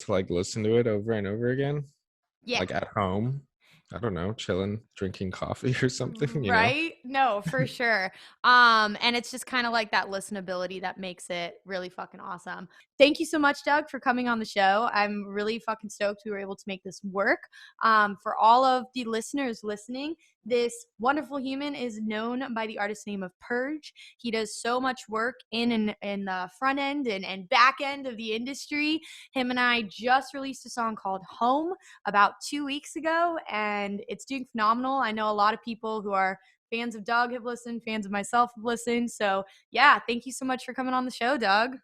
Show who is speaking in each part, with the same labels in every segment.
Speaker 1: to like listen to it over and over again,
Speaker 2: Yeah.
Speaker 1: like at home. I don't know, chilling, drinking coffee or something, you know?
Speaker 2: Right? No, for sure. And it's just kind of like that listenability that makes it really fucking awesome. Thank you so much, Doug, for coming on the show. I'm really fucking stoked we were able to make this work. For all of the listeners listening, this wonderful human is known by the artist name of Purge. He does so much work in the front end and back end of the industry. Him and I just released a song called Home about 2 weeks ago, and it's doing phenomenal. I know a lot of people who are fans of Doug have listened, fans of myself have listened. So yeah, thank you so much for coming on the show, Doug.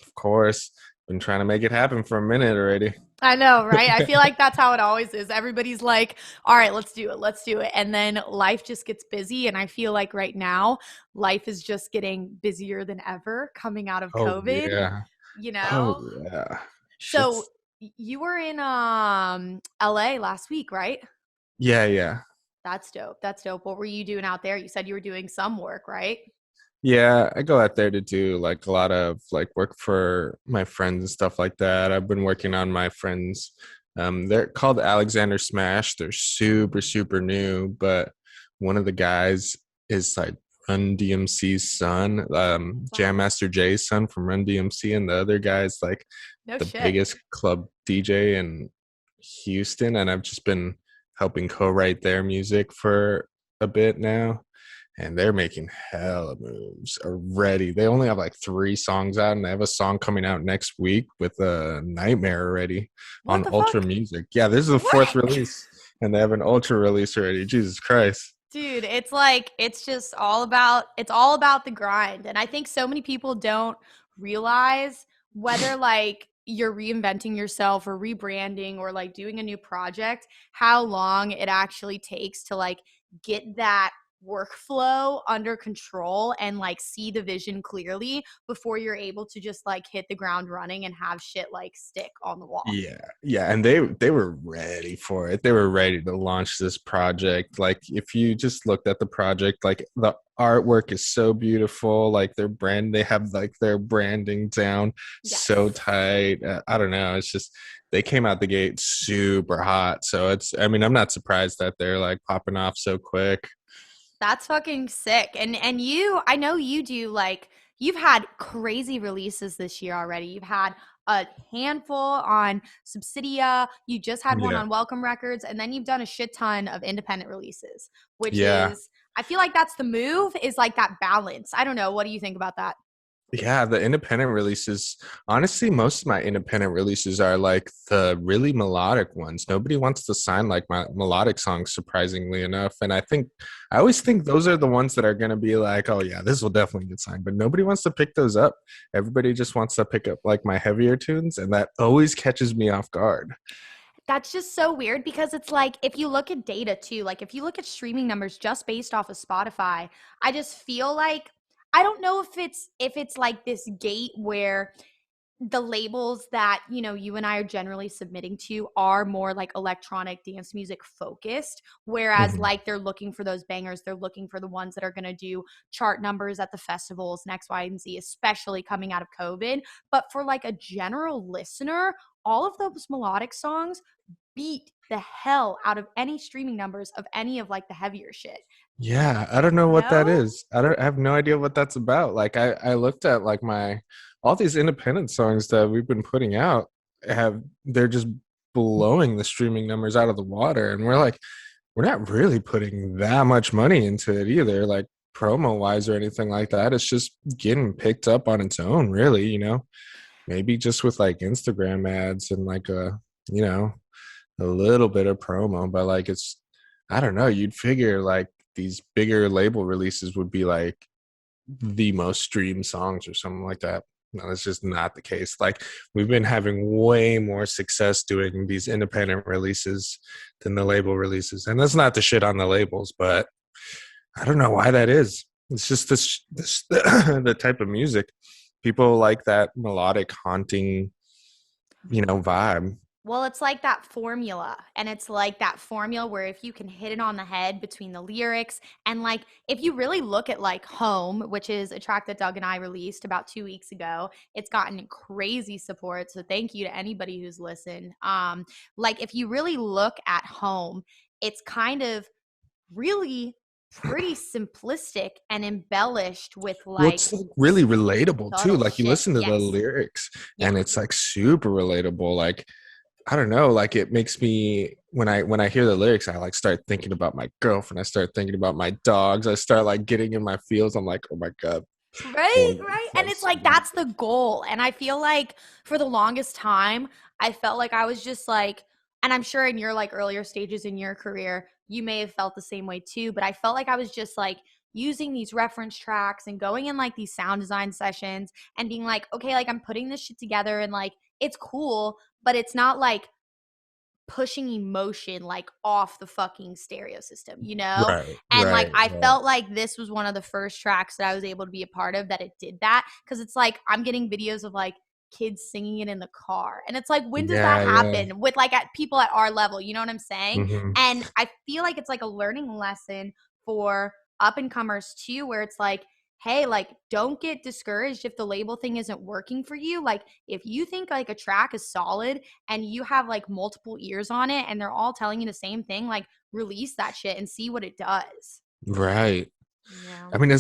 Speaker 1: Of course. Been trying to make it happen for a minute already.
Speaker 2: I know, right? I feel like that's how it always is. Everybody's like, all right, let's do it. Let's do it. And then life just gets busy. And I feel like right now, life is just getting busier than ever coming out of
Speaker 1: Oh
Speaker 2: COVID,
Speaker 1: yeah.
Speaker 2: you
Speaker 1: Oh
Speaker 2: know?
Speaker 1: yeah.
Speaker 2: So
Speaker 1: Shit's
Speaker 2: you were in LA last week, right?
Speaker 1: yeah, yeah.
Speaker 2: That's dope. That's dope. What were you doing out there? You said you were doing some work, right?
Speaker 1: Yeah, I go out there to do like a lot of like work for my friends and stuff like that. I've been working on my friends. They're called Alexander Smash. They're super, super new, but one of the guys is like Run DMC's son,
Speaker 2: Wow.
Speaker 1: Jam Master Jay's son from Run DMC, and the other guy's like
Speaker 2: No
Speaker 1: the
Speaker 2: shit.
Speaker 1: biggest club DJ in Houston, and I've just been helping co-write their music for a bit now, and they're making hella moves already. They only have like 3 songs out, and they have a song coming out next week with a Nightmare already
Speaker 2: What
Speaker 1: on
Speaker 2: the
Speaker 1: Ultra
Speaker 2: fuck?
Speaker 1: Music. Yeah, this is the fourth
Speaker 2: What?
Speaker 1: release, and they have an Ultra release already. Jesus Christ.
Speaker 2: Dude, it's like it's all about the grind. And I think so many people don't realize whether like you're reinventing yourself or rebranding or like doing a new project, how long it actually takes to like get that workflow under control and like see the vision clearly before you're able to just like hit the ground running and have shit like stick on the wall.
Speaker 1: Yeah, yeah, and they were ready for it. They were ready to launch this project. Like if you just looked at the project, like the artwork is so beautiful. Like they have like their branding down so
Speaker 2: Yes.
Speaker 1: tight. I don't know. It's just they came out the gate super hot. So I mean, I'm not surprised that they're like popping off so quick.
Speaker 2: That's fucking sick. And you, I know you do like you've had crazy releases this year already. You've had a handful on Subsidia, you just had one
Speaker 1: Yeah,
Speaker 2: on Welcome Records, and then you've done a shit ton of independent releases, which
Speaker 1: yeah.
Speaker 2: is I feel like that's the move is like that balance. I don't know. What do you think about that?
Speaker 1: Yeah, the independent releases. Honestly, most of my independent releases are like the really melodic ones. Nobody wants to sign like my melodic songs, surprisingly enough. And I always think those are the ones that are going to be like, oh, yeah, this will definitely get signed. But nobody wants to pick those up. Everybody just wants to pick up like my heavier tunes. And that always catches me off guard.
Speaker 2: That's just so weird because it's like if you look at data too, like if you look at streaming numbers just based off of Spotify, I just feel like I don't know if it's like this gate where the labels that, you and I are generally submitting to are more like electronic dance music focused, whereas
Speaker 1: Mhm.
Speaker 2: like they're looking for those bangers, they're looking for the ones that are going to do chart numbers at the festivals and X, Y, and Z, especially coming out of COVID. But for like a general listener, all of those melodic songs beat the hell out of any streaming numbers of any of like the heavier shit.
Speaker 1: Yeah, I don't know
Speaker 2: You
Speaker 1: what that
Speaker 2: know?
Speaker 1: is. I have no idea what that's about. Like I looked at like my all these independent songs that we've been putting out have they're just blowing the streaming numbers out of the water, and we're not really putting that much money into it either, like promo wise or anything like that. It's just getting picked up on its own, really, Maybe just with like Instagram ads and like you know, a little bit of promo, but like I don't know, you'd figure like these bigger label releases would be like the most streamed songs or something like that. No, that's just not the case. Like we've been having way more success doing these independent releases than the label releases. And that's not the shit on the labels, but I don't know why that is. It's just this the type of music. People like that melodic haunting, vibe.
Speaker 2: Well, it's like that formula. And it's like that formula where if you can hit it on the head between the lyrics and like if you really look at like Home, which is a track that Doug and I released about 2 weeks ago, it's gotten crazy support. So thank you to anybody who's listened. Like if you really look at Home, it's kind of really pretty simplistic and embellished with
Speaker 1: Well,
Speaker 2: like
Speaker 1: it's like really relatable too.
Speaker 2: subtle
Speaker 1: Like you
Speaker 2: shit.
Speaker 1: listen to the
Speaker 2: Yes.
Speaker 1: lyrics
Speaker 2: Yeah.
Speaker 1: and it's like super relatable. Like I don't know, like it makes me when I hear the lyrics, I like start thinking about my girlfriend. I start thinking about my dogs. I start like getting in my feels. I'm like, oh my God.
Speaker 2: Right,
Speaker 1: Well,
Speaker 2: right. And
Speaker 1: like
Speaker 2: it's like that's the goal. And I feel like for the longest time, I felt like I was just like, and I'm sure in your like earlier stages in your career, you may have felt the same way too, but I felt like I was just like using these reference tracks and going in like these sound design sessions and being like, okay, like I'm putting this shit together and like it's cool, but it's not like pushing emotion like off the fucking stereo system, you know?
Speaker 1: right,
Speaker 2: And like
Speaker 1: right,
Speaker 2: I
Speaker 1: right.
Speaker 2: felt like this was one of the first tracks that I was able to be a part of that it did that because it's like I'm getting videos of like kids singing it in the car. And it's like when does that
Speaker 1: Yeah, yeah.
Speaker 2: happen with like at people at our level, you know what I'm saying?
Speaker 1: Hmm.
Speaker 2: And I feel like it's like a learning lesson for up and comers too where it's like hey, like don't get discouraged if the label thing isn't working for you. Like if you think like a track is solid and you have like multiple ears on it and they're all telling you the same thing, like release that shit and see what it does.
Speaker 1: Right.
Speaker 2: Yeah.
Speaker 1: I mean,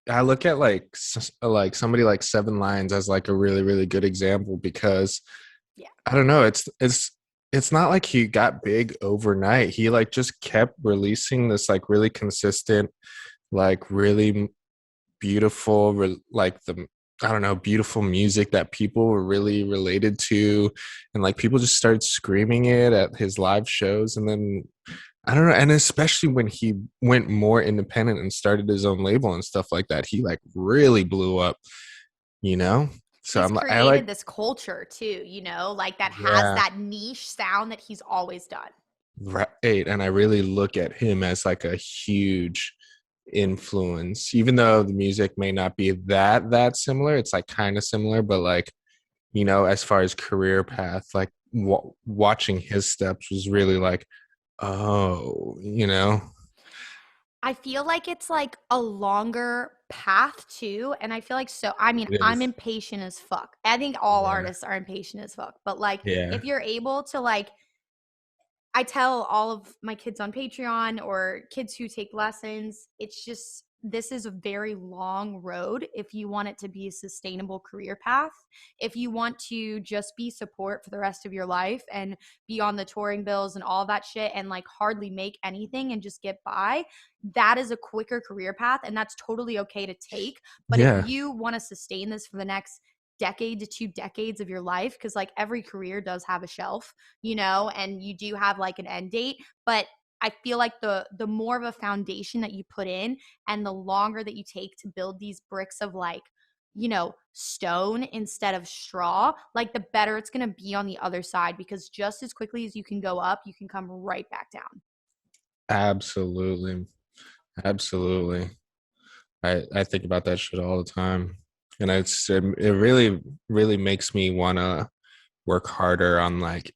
Speaker 1: I look at like like somebody like Seven Lions as like a really really good example because
Speaker 2: Yeah.
Speaker 1: I don't know, it's not like he got big overnight. He like just kept releasing this like really consistent, like really beautiful, like the I don't know, beautiful music that people were really related to, and like people just started screaming it at his live shows, and then I don't know, and especially when he went more independent and started his own label and stuff like that, he like really blew up, you know. So
Speaker 2: He's
Speaker 1: I like
Speaker 2: created this culture too, you know, like that has
Speaker 1: yeah,
Speaker 2: that niche sound that he's always done.
Speaker 1: right, and I really look at him as like a huge influence, even though the music may not be that similar. It's like kind of similar, but like as far as career path, like watching his steps was really like, oh,
Speaker 2: I feel like it's like a longer path too. And I feel like so, I mean,
Speaker 1: it
Speaker 2: I'm
Speaker 1: is.
Speaker 2: impatient as fuck. I think all
Speaker 1: Yeah,
Speaker 2: artists are impatient as fuck. But like,
Speaker 1: yeah,
Speaker 2: if you're able to like I tell all of my kids on Patreon or kids who take lessons, it's just this is a very long road if you want it to be a sustainable career path. If you want to just be support for the rest of your life and be on the touring bills and all that shit and like hardly make anything and just get by, that is a quicker career path and that's totally okay to take. But if
Speaker 1: yeah,
Speaker 2: you want to sustain this for the next decade to 2 decades of your life, because like every career does have a shelf, you know, and you do have like an end date, but I feel like the more of a foundation that you put in and the longer that you take to build these bricks of like, you know, stone instead of straw, like the better it's going to be on the other side because just as quickly as you can go up, you can come right back down.
Speaker 1: absolutely, absolutely. I think about that shit all the time, and it really really makes me want to work harder on like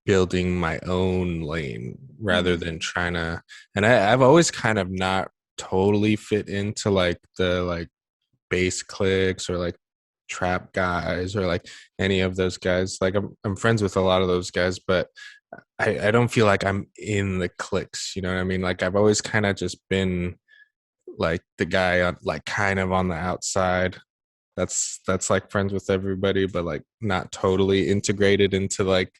Speaker 1: building my own lane rather
Speaker 2: Mhm.
Speaker 1: than trying to. And I've always kind of not totally fit into like the like bass clicks or like trap guys or like any of those guys. Like I'm friends with a lot of those guys, but I don't feel like I'm in the cliques, you know what I mean? Like I've always kind of just been like the guy on like kind of on the outside that's like friends with everybody but like not totally integrated into like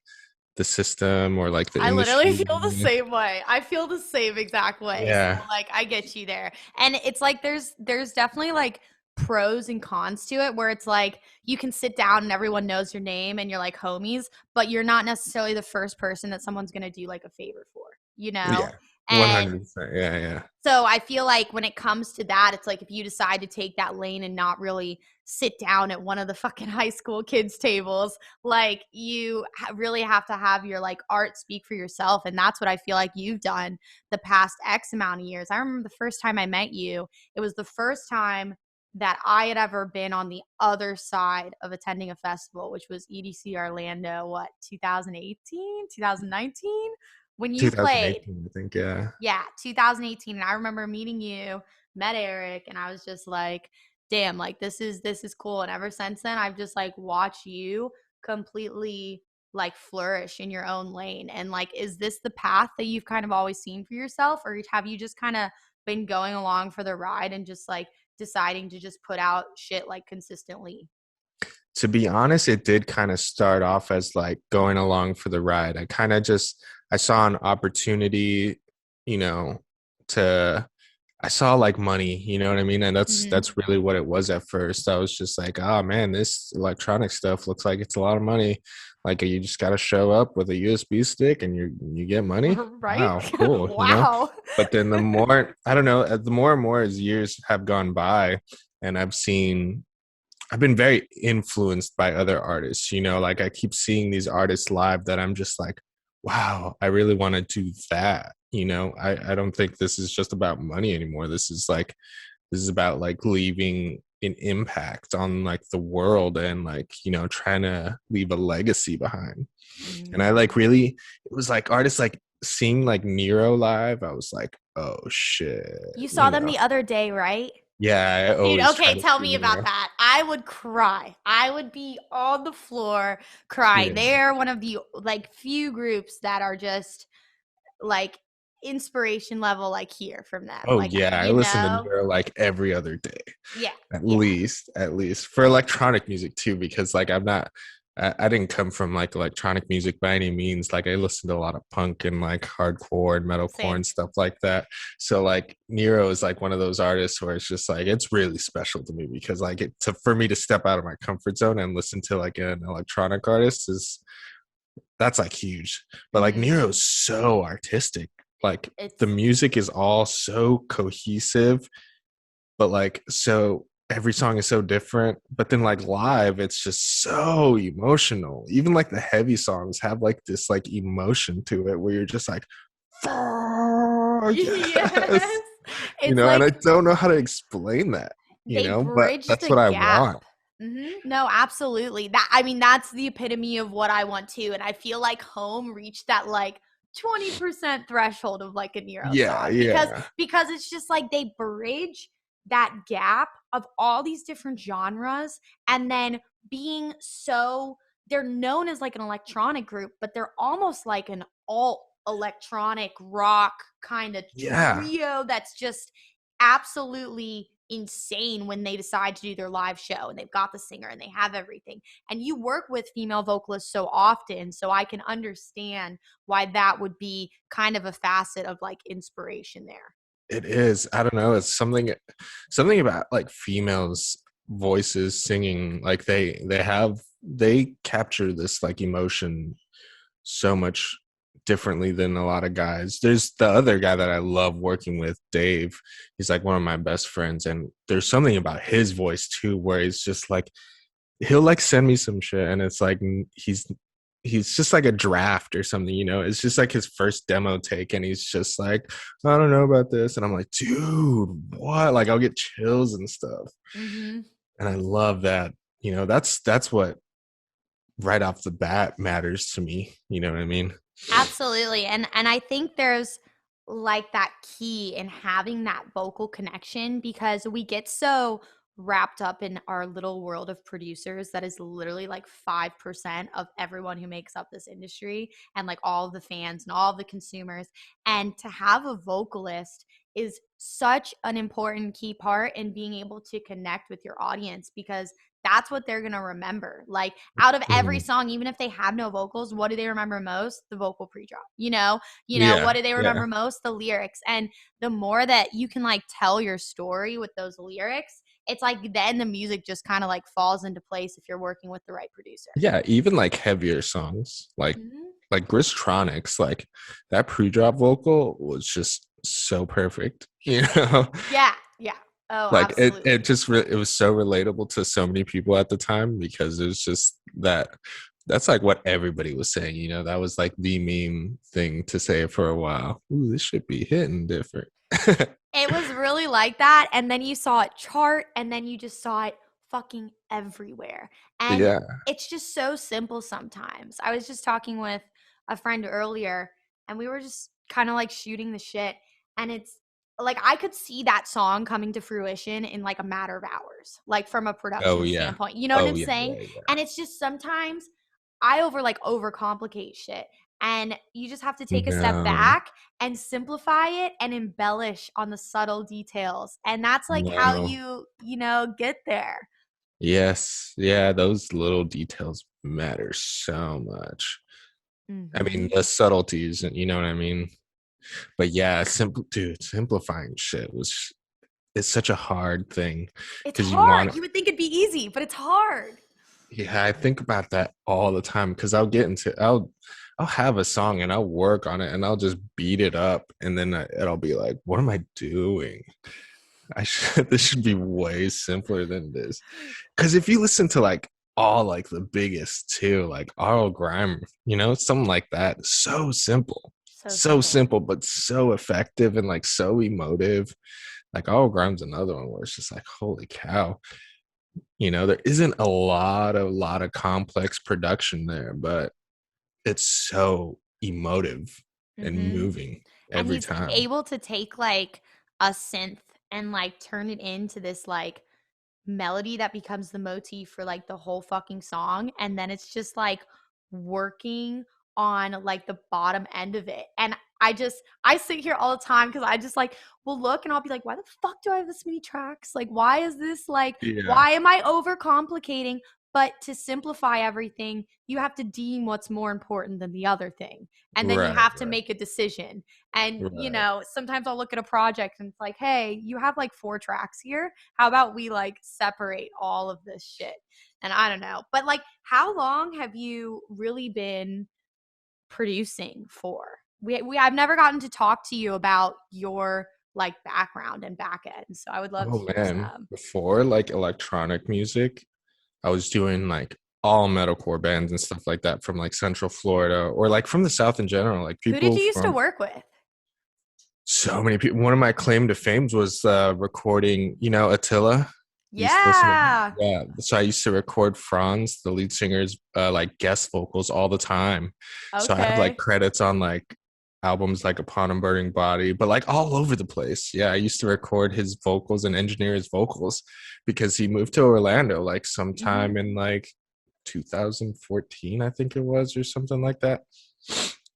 Speaker 1: the system or like the
Speaker 2: I literally
Speaker 1: industry.
Speaker 2: feel the same way. I feel the same exact way. So
Speaker 1: Yeah,
Speaker 2: like I get you there. And it's like there's definitely like pros and cons to it where it's like you can sit down and everyone knows your name and you're like homies, but you're not necessarily the first person that someone's going to do like a favor for, you know?
Speaker 1: yeah,
Speaker 2: And
Speaker 1: 100%. Yeah, yeah,
Speaker 2: so I feel like when it comes to that, it's like if you decide to take that lane and not really sit down at one of the fucking high school kids' tables, like you really have to have your like art speak for yourself. And that's what I feel like you've done the past X amount of years. I remember the first time I met you, it was the first time that I had ever been on the other side of attending a festival, which was EDC Orlando, what, 2018, 2019? When you played.
Speaker 1: 2018, I think. Yeah.
Speaker 2: Yeah, 2018. And I remember meeting you, met Eric, and I was just like, damn, like this is cool. And ever since then, I've just like watched you completely like flourish in your own lane. And like, is this the path that you've kind of always seen for yourself? Or have you just kind of been going along for the ride and just like deciding to just put out shit like consistently?
Speaker 1: To be honest, it did kind of start off as like going along for the ride. I saw an opportunity, you know, to I saw like money, you know what I mean? And
Speaker 2: Mm-hmm.
Speaker 1: that's really what it was at first. I was just like, oh man, this electronic stuff looks like it's a lot of money. Like you just gotta show up with a USB stick and you get money.
Speaker 2: Right?
Speaker 1: Wow, cool, you know?
Speaker 2: Wow.
Speaker 1: But then the more I don't know, the more and more as years have gone by and I've been very influenced by other artists, you know, like I keep seeing these artists live that I'm just like, wow, I really want to do that. You know, I don't think this is just about money anymore. This is about like leaving an impact on like the world and like, you know, trying to leave a legacy behind. And I like
Speaker 2: Mm.
Speaker 1: really, it was like artists like seeing like Nero live. I was like, oh shit,
Speaker 2: You
Speaker 1: you
Speaker 2: saw them
Speaker 1: know,
Speaker 2: the other day, right?
Speaker 1: yeah, I
Speaker 2: Dude,
Speaker 1: always try
Speaker 2: okay,
Speaker 1: to
Speaker 2: tell
Speaker 1: see
Speaker 2: me about
Speaker 1: Nero.
Speaker 2: that. I would cry. I would be on the floor crying.
Speaker 1: Yeah.
Speaker 2: They're one of the like few groups that are just like inspiration level like here from them.
Speaker 1: Oh
Speaker 2: Like,
Speaker 1: yeah, I
Speaker 2: you
Speaker 1: listen to
Speaker 2: know?
Speaker 1: Nero like every other day,
Speaker 2: Yeah. Yeah.
Speaker 1: at least for electronic music too, because like I didn't come from like electronic music by any means. Like I listened to a lot of punk and like hardcore and metalcore
Speaker 2: Same.
Speaker 1: and stuff like that. So like Nero is like one of those artists where it's just like it's really special to me because like for me to step out of my comfort zone and listen to like an electronic artist is that's like huge. But like
Speaker 2: Mm.
Speaker 1: Nero's so artistic. Like the
Speaker 2: It's
Speaker 1: music is all so cohesive, but like so every song is so different. But then like live, it's just so emotional. Even like the heavy songs have like this like emotion to it where you're just like, "Fuck, yes.
Speaker 2: yes.
Speaker 1: You
Speaker 2: It's
Speaker 1: know, and I
Speaker 2: like
Speaker 1: don't know how to explain that, you
Speaker 2: they
Speaker 1: know, but
Speaker 2: bridge
Speaker 1: that's
Speaker 2: the
Speaker 1: what I
Speaker 2: gap.
Speaker 1: want.
Speaker 2: No, absolutely. That I mean, that's the epitome of what I want too. And I feel like Home reached that like 20% threshold of like a Nero
Speaker 1: Yeah,
Speaker 2: song
Speaker 1: yeah.
Speaker 2: because it's just like they bridge that gap of all these different genres and then being so they're known as like an electronic group, but they're almost like an alt electronic rock kind of
Speaker 1: Yeah.
Speaker 2: trio that's just absolutely insane when they decide to do their live show and they've got the singer and they have everything. And you work with female vocalists so often, so I can understand why that would be kind of a facet of like inspiration there.
Speaker 1: It is. I don't know. It's something about like females voices singing. Like they capture this like emotion so much differently than a lot of guys. There's the other guy that I love working with, Dave. He's like one of my best friends, and there's something about his voice too, where he's just like he'll like send me some shit, and it's like he's just like a draft or something, you know. It's just like his first demo take, and he's just like, I don't know about this, and I'm like, dude, what? Like I'll get chills and stuff,
Speaker 2: Mm-hmm.
Speaker 1: and I love that. You know, that's what right off the bat matters to me. You know what I mean?
Speaker 2: Absolutely. And I think there's like that key in having that vocal connection because we get so wrapped up in our little world of producers that is literally like 5% of everyone who makes up this industry and like all of the fans and all of the consumers. And to have a vocalist is such an important key part in being able to connect with your audience because that's what they're going to remember. Like out of every
Speaker 1: Mhm.
Speaker 2: song, even if they have no vocals, what do they remember most? The vocal pre-drop. What
Speaker 1: Yeah,
Speaker 2: do they
Speaker 1: yeah.
Speaker 2: remember most? The lyrics. And the more that you can like tell your story with those lyrics, it's like then the music just kind of like falls into place if you're working with the right producer.
Speaker 1: Yeah, even like heavier songs,
Speaker 2: Mm-hmm.
Speaker 1: like Gristronics, like that pre-drop vocal was just so perfect, you know?
Speaker 2: Yeah. Yeah. Oh,
Speaker 1: Like it
Speaker 2: absolutely.
Speaker 1: just it was so relatable to so many people at the time because it was just that That's like what everybody was saying, you know, that was like the meme thing to say for a while. Ooh, this should be hitting different.
Speaker 2: It was really like that. And then you saw it chart, and then you just saw it fucking everywhere. And
Speaker 1: Yeah.
Speaker 2: it's just so simple sometimes. I was just talking with a friend earlier, and we were just kind of like shooting the shit. And it's like I could see that song coming to fruition in like a matter of hours, like from a
Speaker 1: Oh
Speaker 2: production
Speaker 1: yeah.
Speaker 2: standpoint. You know what
Speaker 1: Oh
Speaker 2: I'm
Speaker 1: yeah,
Speaker 2: saying?
Speaker 1: yeah, yeah.
Speaker 2: And it's just sometimes I overcomplicate shit. And you just have to take a step
Speaker 1: No.
Speaker 2: back and simplify it and embellish on the subtle details. And that's like how
Speaker 1: No.
Speaker 2: get there.
Speaker 1: Yes. Yeah, those little details matter so much. I mean,
Speaker 2: Hmm.
Speaker 1: the subtleties, and you know what I mean? But yeah, simple dude, simplifying shit was it's such a hard thing
Speaker 2: It's
Speaker 1: because you want
Speaker 2: hard.
Speaker 1: it.
Speaker 2: You would think it'd be easy, but it's hard.
Speaker 1: Yeah, I think about that all the time because I'll have a song and I'll work on it and I'll just beat it up and then it'll be like, what am I doing? I should this should be way simpler than this. Because if you listen to like all like the biggest too, like Arl Grime, you know, something like that,
Speaker 2: So
Speaker 1: so
Speaker 2: simple.
Speaker 1: simple, but so effective and like so emotive. Like Arl Grime's another one where it's just like, holy cow. You know, there isn't a lot of complex production there, but it's so emotive and
Speaker 2: Hmm.
Speaker 1: moving
Speaker 2: And
Speaker 1: every
Speaker 2: he's
Speaker 1: time.
Speaker 2: able to take like a synth and like turn it into this like melody that becomes the motif for like the whole fucking song, and then it's just like working on like the bottom end of it. And I sit here all the time because I just like will look and I'll be like, why the fuck do I have this many tracks? Like, why is this like,
Speaker 1: Yeah.
Speaker 2: why am I overcomplicating? But to simplify everything, you have to deem what's more important than the other thing, and then you
Speaker 1: Right,
Speaker 2: have to
Speaker 1: right,
Speaker 2: make a decision. And
Speaker 1: right.
Speaker 2: sometimes I'll look at a project and it's like, hey, you have like 4 tracks here, how about we like separate all of this shit? And I don't know. But like, how long have you really been producing for? I've never gotten to talk to you about your like background and back end. So I would love to
Speaker 1: Oh
Speaker 2: hear
Speaker 1: man,
Speaker 2: some.
Speaker 1: before like electronic music, I was doing like all metalcore bands and stuff like that from like Central Florida or like from the South in general. Like
Speaker 2: Who did
Speaker 1: people
Speaker 2: you used to
Speaker 1: from
Speaker 2: work with?
Speaker 1: so many people. One of my claim to fame was recording, you know, Attila. You used to listen to him.
Speaker 2: Yeah.
Speaker 1: Yeah. So I used to record Franz, the lead singer's like guest vocals all the time. So I have like
Speaker 2: Okay.
Speaker 1: credits on like albums like Upon a Burning Body, but like all over the place. Yeah, I used to record his vocals and engineer his vocals because he moved to Orlando like
Speaker 2: Hmm.
Speaker 1: sometime in like 2014, I think it was, or something like that.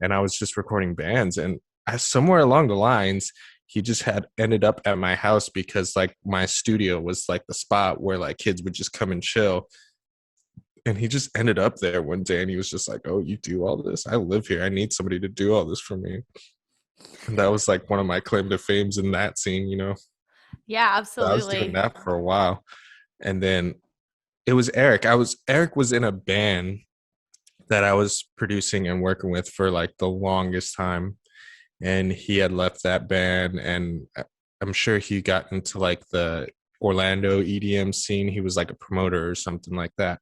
Speaker 1: And I was just recording bands, and somewhere along the lines, he just had ended up at my house because like my studio was like the spot where like kids would just come and chill. And he just ended up there one day and he was just like, oh, you do all this? I live here. I need somebody to do all this for me. And that was like one of my claim to fames in that scene, you know.
Speaker 2: Yeah,
Speaker 1: So I was doing
Speaker 2: absolutely.
Speaker 1: that for a while. And then it was Eric was in a band that I was producing and working with for like the longest time. And he had left that band, and I'm sure he got into like the Orlando EDM scene. He was like a promoter or something like that.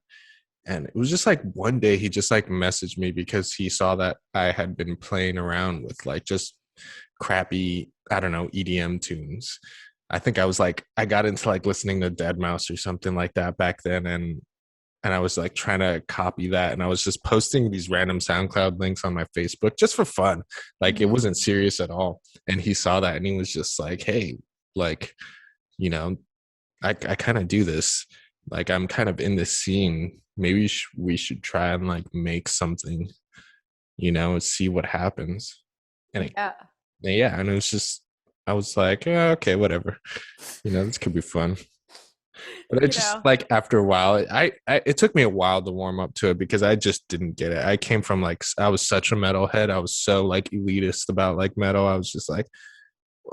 Speaker 1: And it was just like one day he just like messaged me because he saw that I had been playing around with like just crappy, I don't know, EDM tunes. I think I was like I got into like listening to Dead Mouse or something like that back then, and I was like trying to copy that, and I was just posting these random SoundCloud links on my Facebook just for fun. Like it
Speaker 2: Hmm.
Speaker 1: wasn't serious at all. And he saw that and he was just like, "Hey, like, you know, I kind of do this. Like I'm kind of in this scene. Maybe we should try and like make something, you know, and see what happens." And
Speaker 2: Yeah.
Speaker 1: yeah, and it was just I was like, okay, whatever. You know, this could be fun. But it
Speaker 2: You
Speaker 1: just
Speaker 2: know.
Speaker 1: like after a while, it took me a while to warm up to it because I just didn't get it. I came from like I was such a metalhead. I was so like elitist about like metal. I was just like,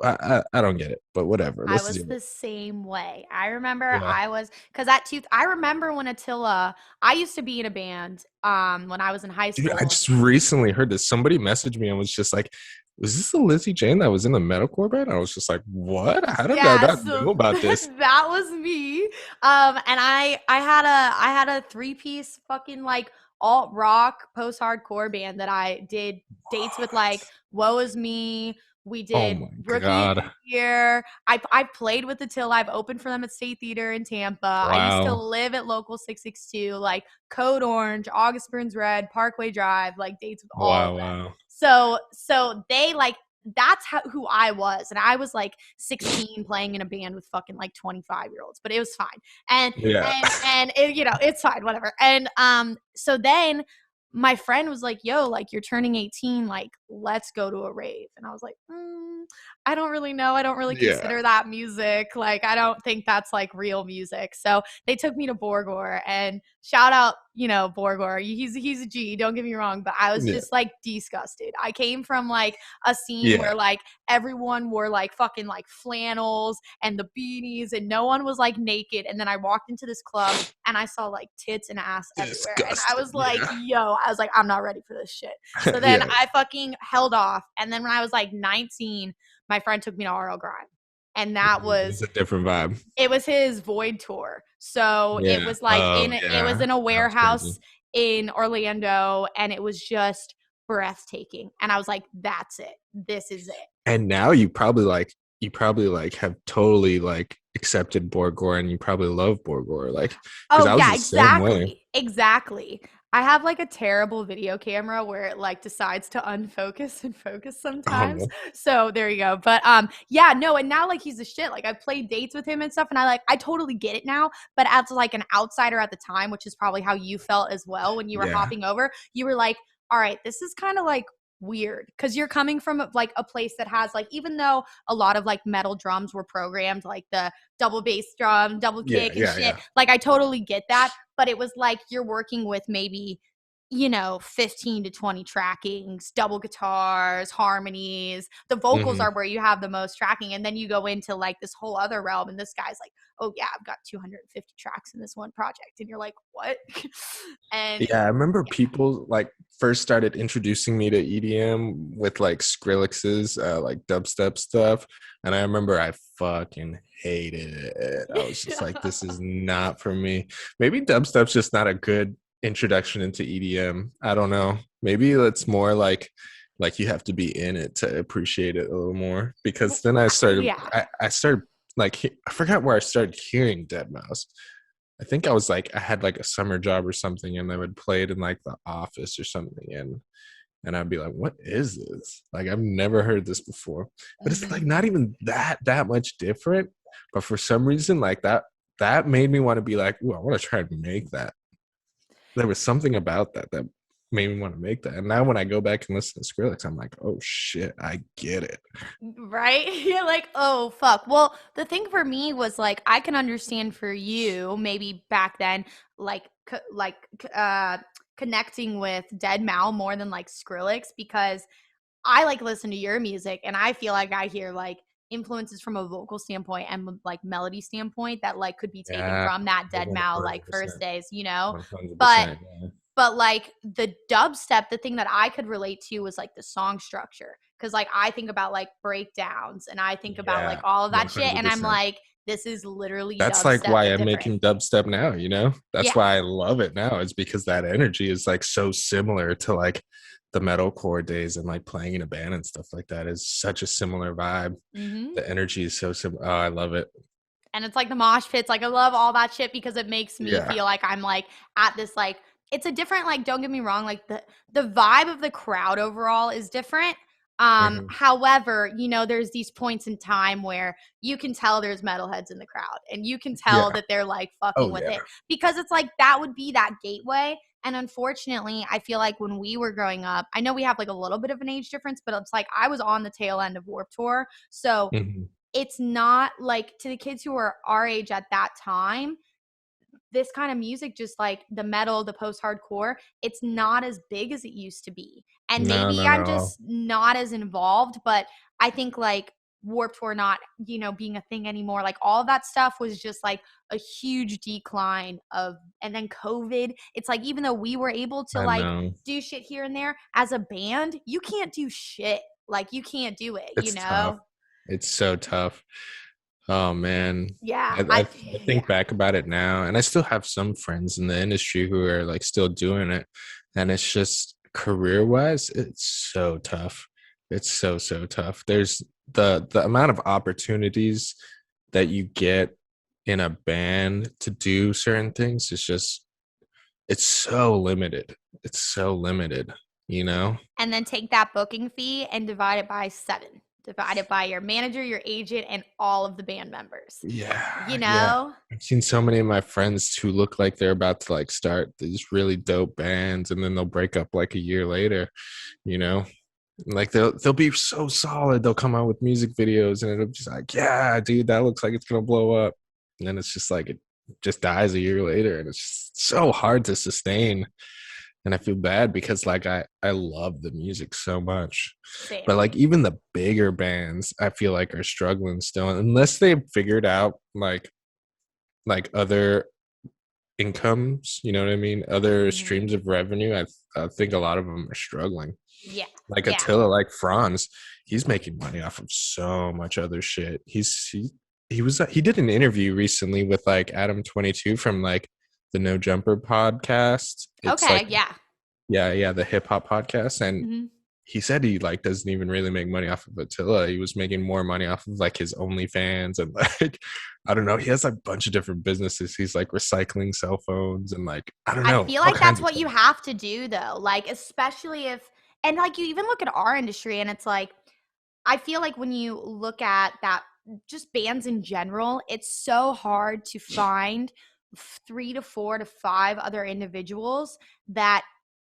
Speaker 1: I don't get it, but whatever.
Speaker 2: I
Speaker 1: Let's
Speaker 2: was
Speaker 1: do it.
Speaker 2: the same way. I remember
Speaker 1: Yeah,
Speaker 2: I was because I remember when Attila, I used to be in a band when I was in high
Speaker 1: dude. I
Speaker 2: school.
Speaker 1: just recently heard this. Somebody messaged me and was just like, "Was this the Lizzie Jane that was in the metalcore band?" I was just like, "What? How did I
Speaker 2: Yeah,
Speaker 1: not
Speaker 2: so
Speaker 1: know about this?"
Speaker 2: that was me. And I had a 3-piece fucking like alt rock post hardcore band that I did dates with, like Woe Is Me. We
Speaker 1: Oh
Speaker 2: did
Speaker 1: my
Speaker 2: Rookie of the
Speaker 1: God.
Speaker 2: Year. I played with the Till. I've opened for them at State Theater in Tampa. I used to
Speaker 1: Wow.
Speaker 2: live at Local 662, like Code Orange, August Burns Red, Parkway Drive, like dates with all of
Speaker 1: Wow.
Speaker 2: them.
Speaker 1: Wow.
Speaker 2: So they like that's who I was. And I was like 16 playing in a band with fucking like 25-year-olds, but it was fine. And
Speaker 1: Yeah.
Speaker 2: and it, it's fine, whatever. And so then my friend was like, yo, like you're turning 18, like let's go to a rave. And I was like, I don't really know. I don't really
Speaker 1: Yeah.
Speaker 2: consider that music. Like, I don't think that's like real music. So they took me to Borgor, and shout out, Borgor. He's a G, don't get me wrong, but I was
Speaker 1: Yeah.
Speaker 2: just like disgusted. I came from like a scene
Speaker 1: Yeah.
Speaker 2: where like everyone wore like fucking like flannels and the beanies, and no one was like naked. And then I walked into this club and I saw like tits and ass everywhere. And I
Speaker 1: Disgusting.
Speaker 2: was like,
Speaker 1: Yeah.
Speaker 2: I was like, I'm not ready for this shit. So then
Speaker 1: Yeah.
Speaker 2: I fucking held off. And then when I was like 19, my friend took me to RL Grime. And that
Speaker 1: It's
Speaker 2: was
Speaker 1: a different vibe.
Speaker 2: it was his Void tour. So it
Speaker 1: Yeah.
Speaker 2: was like
Speaker 1: Oh
Speaker 2: it was
Speaker 1: yeah.
Speaker 2: in a
Speaker 1: That was
Speaker 2: warehouse
Speaker 1: crazy.
Speaker 2: in Orlando, and it was just breathtaking. And I was like, that's it. This is it.
Speaker 1: And now you probably have totally like accepted Borgor, and you probably love Borgor, like because
Speaker 2: Oh
Speaker 1: I was
Speaker 2: yeah,
Speaker 1: the same way.
Speaker 2: exactly. I have like a terrible video camera where it like decides to unfocus and focus
Speaker 1: Oh
Speaker 2: sometimes.
Speaker 1: no.
Speaker 2: So there you go. But yeah, no, and now like he's the shit. Like I've played dates with him and stuff, and I totally get it now. But as like an outsider at the time, which is probably how you felt as well when you were
Speaker 1: Yeah.
Speaker 2: hopping over, you were like, all right, this is kind of like weird because you're coming from like a place that has like, even though a lot of like metal drums were programmed, like the double bass drum, double
Speaker 1: Yeah.
Speaker 2: kick and
Speaker 1: Yeah.
Speaker 2: shit,
Speaker 1: Yeah.
Speaker 2: like I totally get that. But it was like you're working with maybe 15 to 20 trackings, double guitars, harmonies. The vocals
Speaker 1: Hmm.
Speaker 2: are where you have the most tracking. And then you go into like this whole other realm, and this guy's like, oh yeah, I've got 250 tracks in this one project. And you're like, what? And
Speaker 1: Yeah, I remember people like first started introducing me to EDM with like Skrillex's like dubstep stuff, and I remember I fucking hated it. I was just like, this is not for me. Maybe dubstep's just not a good introduction into EDM. I don't know. Maybe it's more like you have to be in it to appreciate it a little more. Because then I started,
Speaker 2: yeah.
Speaker 1: I started like I forgot where I started hearing Dead Mouse. I think I was like I had like a summer job or something, and I would play it in like the office or something, and I'd be like, "What is this? Like I've never heard this before." But it's like not even that much different. But for some reason, like that made me want to be like, "Ooh, I want to try to make that." There was something about that made me want to make that. And now when I go back and listen to Skrillex, I'm like, "Oh shit, I get it."
Speaker 2: Right? You're like, oh, fuck. Well, the thing for me was like, I can understand for you, maybe back then, like, connecting with Dead Mal more than like Skrillex, because I like listen to your music and I feel like I hear like influences from a vocal standpoint and like melody standpoint that like could be taken
Speaker 1: Yeah,
Speaker 2: from that Dead Mal like first
Speaker 1: 100%,
Speaker 2: days. But
Speaker 1: 100%. Yeah.
Speaker 2: like the dubstep, the thing that I could relate to was like the song structure. Cause like I think about like breakdowns and I think about like
Speaker 1: Yeah,
Speaker 2: all of that shit. And I'm
Speaker 1: 100%.
Speaker 2: like, this is literally
Speaker 1: That's like
Speaker 2: dubstep,
Speaker 1: why
Speaker 2: but
Speaker 1: I'm
Speaker 2: different.
Speaker 1: making dubstep now, you know? That's
Speaker 2: Yeah.
Speaker 1: why I love it now. It's because that energy is like so similar to like the metalcore days, and like playing in a band and stuff like that is such a similar vibe.
Speaker 2: Mm-hmm.
Speaker 1: The energy is so similar. Oh, I love it.
Speaker 2: And it's like the mosh pits. Like I love all that shit because it makes me
Speaker 1: Yeah.
Speaker 2: feel like I'm like at this like it's a different, like, don't get me wrong, like the vibe of the crowd overall is different.
Speaker 1: Hmm.
Speaker 2: However, there's these points in time where you can tell there's metalheads in the crowd and you can tell
Speaker 1: Yeah.
Speaker 2: that they're like fucking
Speaker 1: Oh
Speaker 2: with
Speaker 1: yeah.
Speaker 2: it, because it's like that would be that gateway. And unfortunately, I feel like when we were growing up, I know we have like a little bit of an age difference, but it's like I was on the tail end of Warped Tour. So
Speaker 1: Hmm.
Speaker 2: it's not like to the kids who are our age at that time, this kind of music, just like the metal, the post-hardcore, it's not as big as it used to be. And
Speaker 1: No,
Speaker 2: maybe
Speaker 1: not at
Speaker 2: I'm
Speaker 1: all.
Speaker 2: just not as involved, but I think like Warped Tour not, being a thing anymore, like all of that stuff was just like a huge decline of, and then COVID, it's like even though we were able to
Speaker 1: I
Speaker 2: like
Speaker 1: know.
Speaker 2: do shit here and there as a band, you can't do shit. Like you can't do it,
Speaker 1: It's tough. It's so tough. Oh man.
Speaker 2: Yeah,
Speaker 1: I
Speaker 2: yeah.
Speaker 1: think back about it now, and I still have some friends in the industry who are like still doing it, and it's just career wise, it's so tough. It's so tough. There's the amount of opportunities that you get in a band to do certain things is just it's so limited. It's so limited, you know?
Speaker 2: And then take that booking fee and divide it by 7. Divide it by your manager, your agent, and all of the band members. You
Speaker 1: Yeah, yeah.
Speaker 2: know?
Speaker 1: I've seen so many of my friends who look like they're about to like start these really dope bands and then they'll break up like a year later, you know? Like they'll be so solid. They'll come out with music videos and it'll just like, yeah, dude, that looks like it's gonna blow up. And then it's just like it just dies a year later and it's just so hard to sustain. And I feel bad because like I love the music so much.
Speaker 2: Same.
Speaker 1: But like even the bigger bands I feel like are struggling still unless they've figured out like other incomes, you know what I mean? Other
Speaker 2: Mhm.
Speaker 1: streams of revenue. I think a lot of them are struggling.
Speaker 2: Yeah.
Speaker 1: Like
Speaker 2: Yeah.
Speaker 1: Attila, like Franz, he's making money off of so much other shit. He did an interview recently with like Adam 22 from like the No Jumper podcast. It's
Speaker 2: Okay,
Speaker 1: like
Speaker 2: yeah.
Speaker 1: yeah, the hip hop podcast. And
Speaker 2: Mhm.
Speaker 1: he said he like doesn't even really make money off of Attila. He was making more money off of like his OnlyFans and like I don't know. He has like a bunch of different businesses. He's like recycling cell phones and like I don't
Speaker 2: I
Speaker 1: know,
Speaker 2: feel
Speaker 1: all
Speaker 2: like
Speaker 1: kinds
Speaker 2: that's
Speaker 1: of
Speaker 2: what
Speaker 1: stuff.
Speaker 2: you have to do though. Like especially if and like you even look at our industry and it's like I feel like when you look at that just bands in general, it's so hard to find 3 to 4 to 5 other individuals that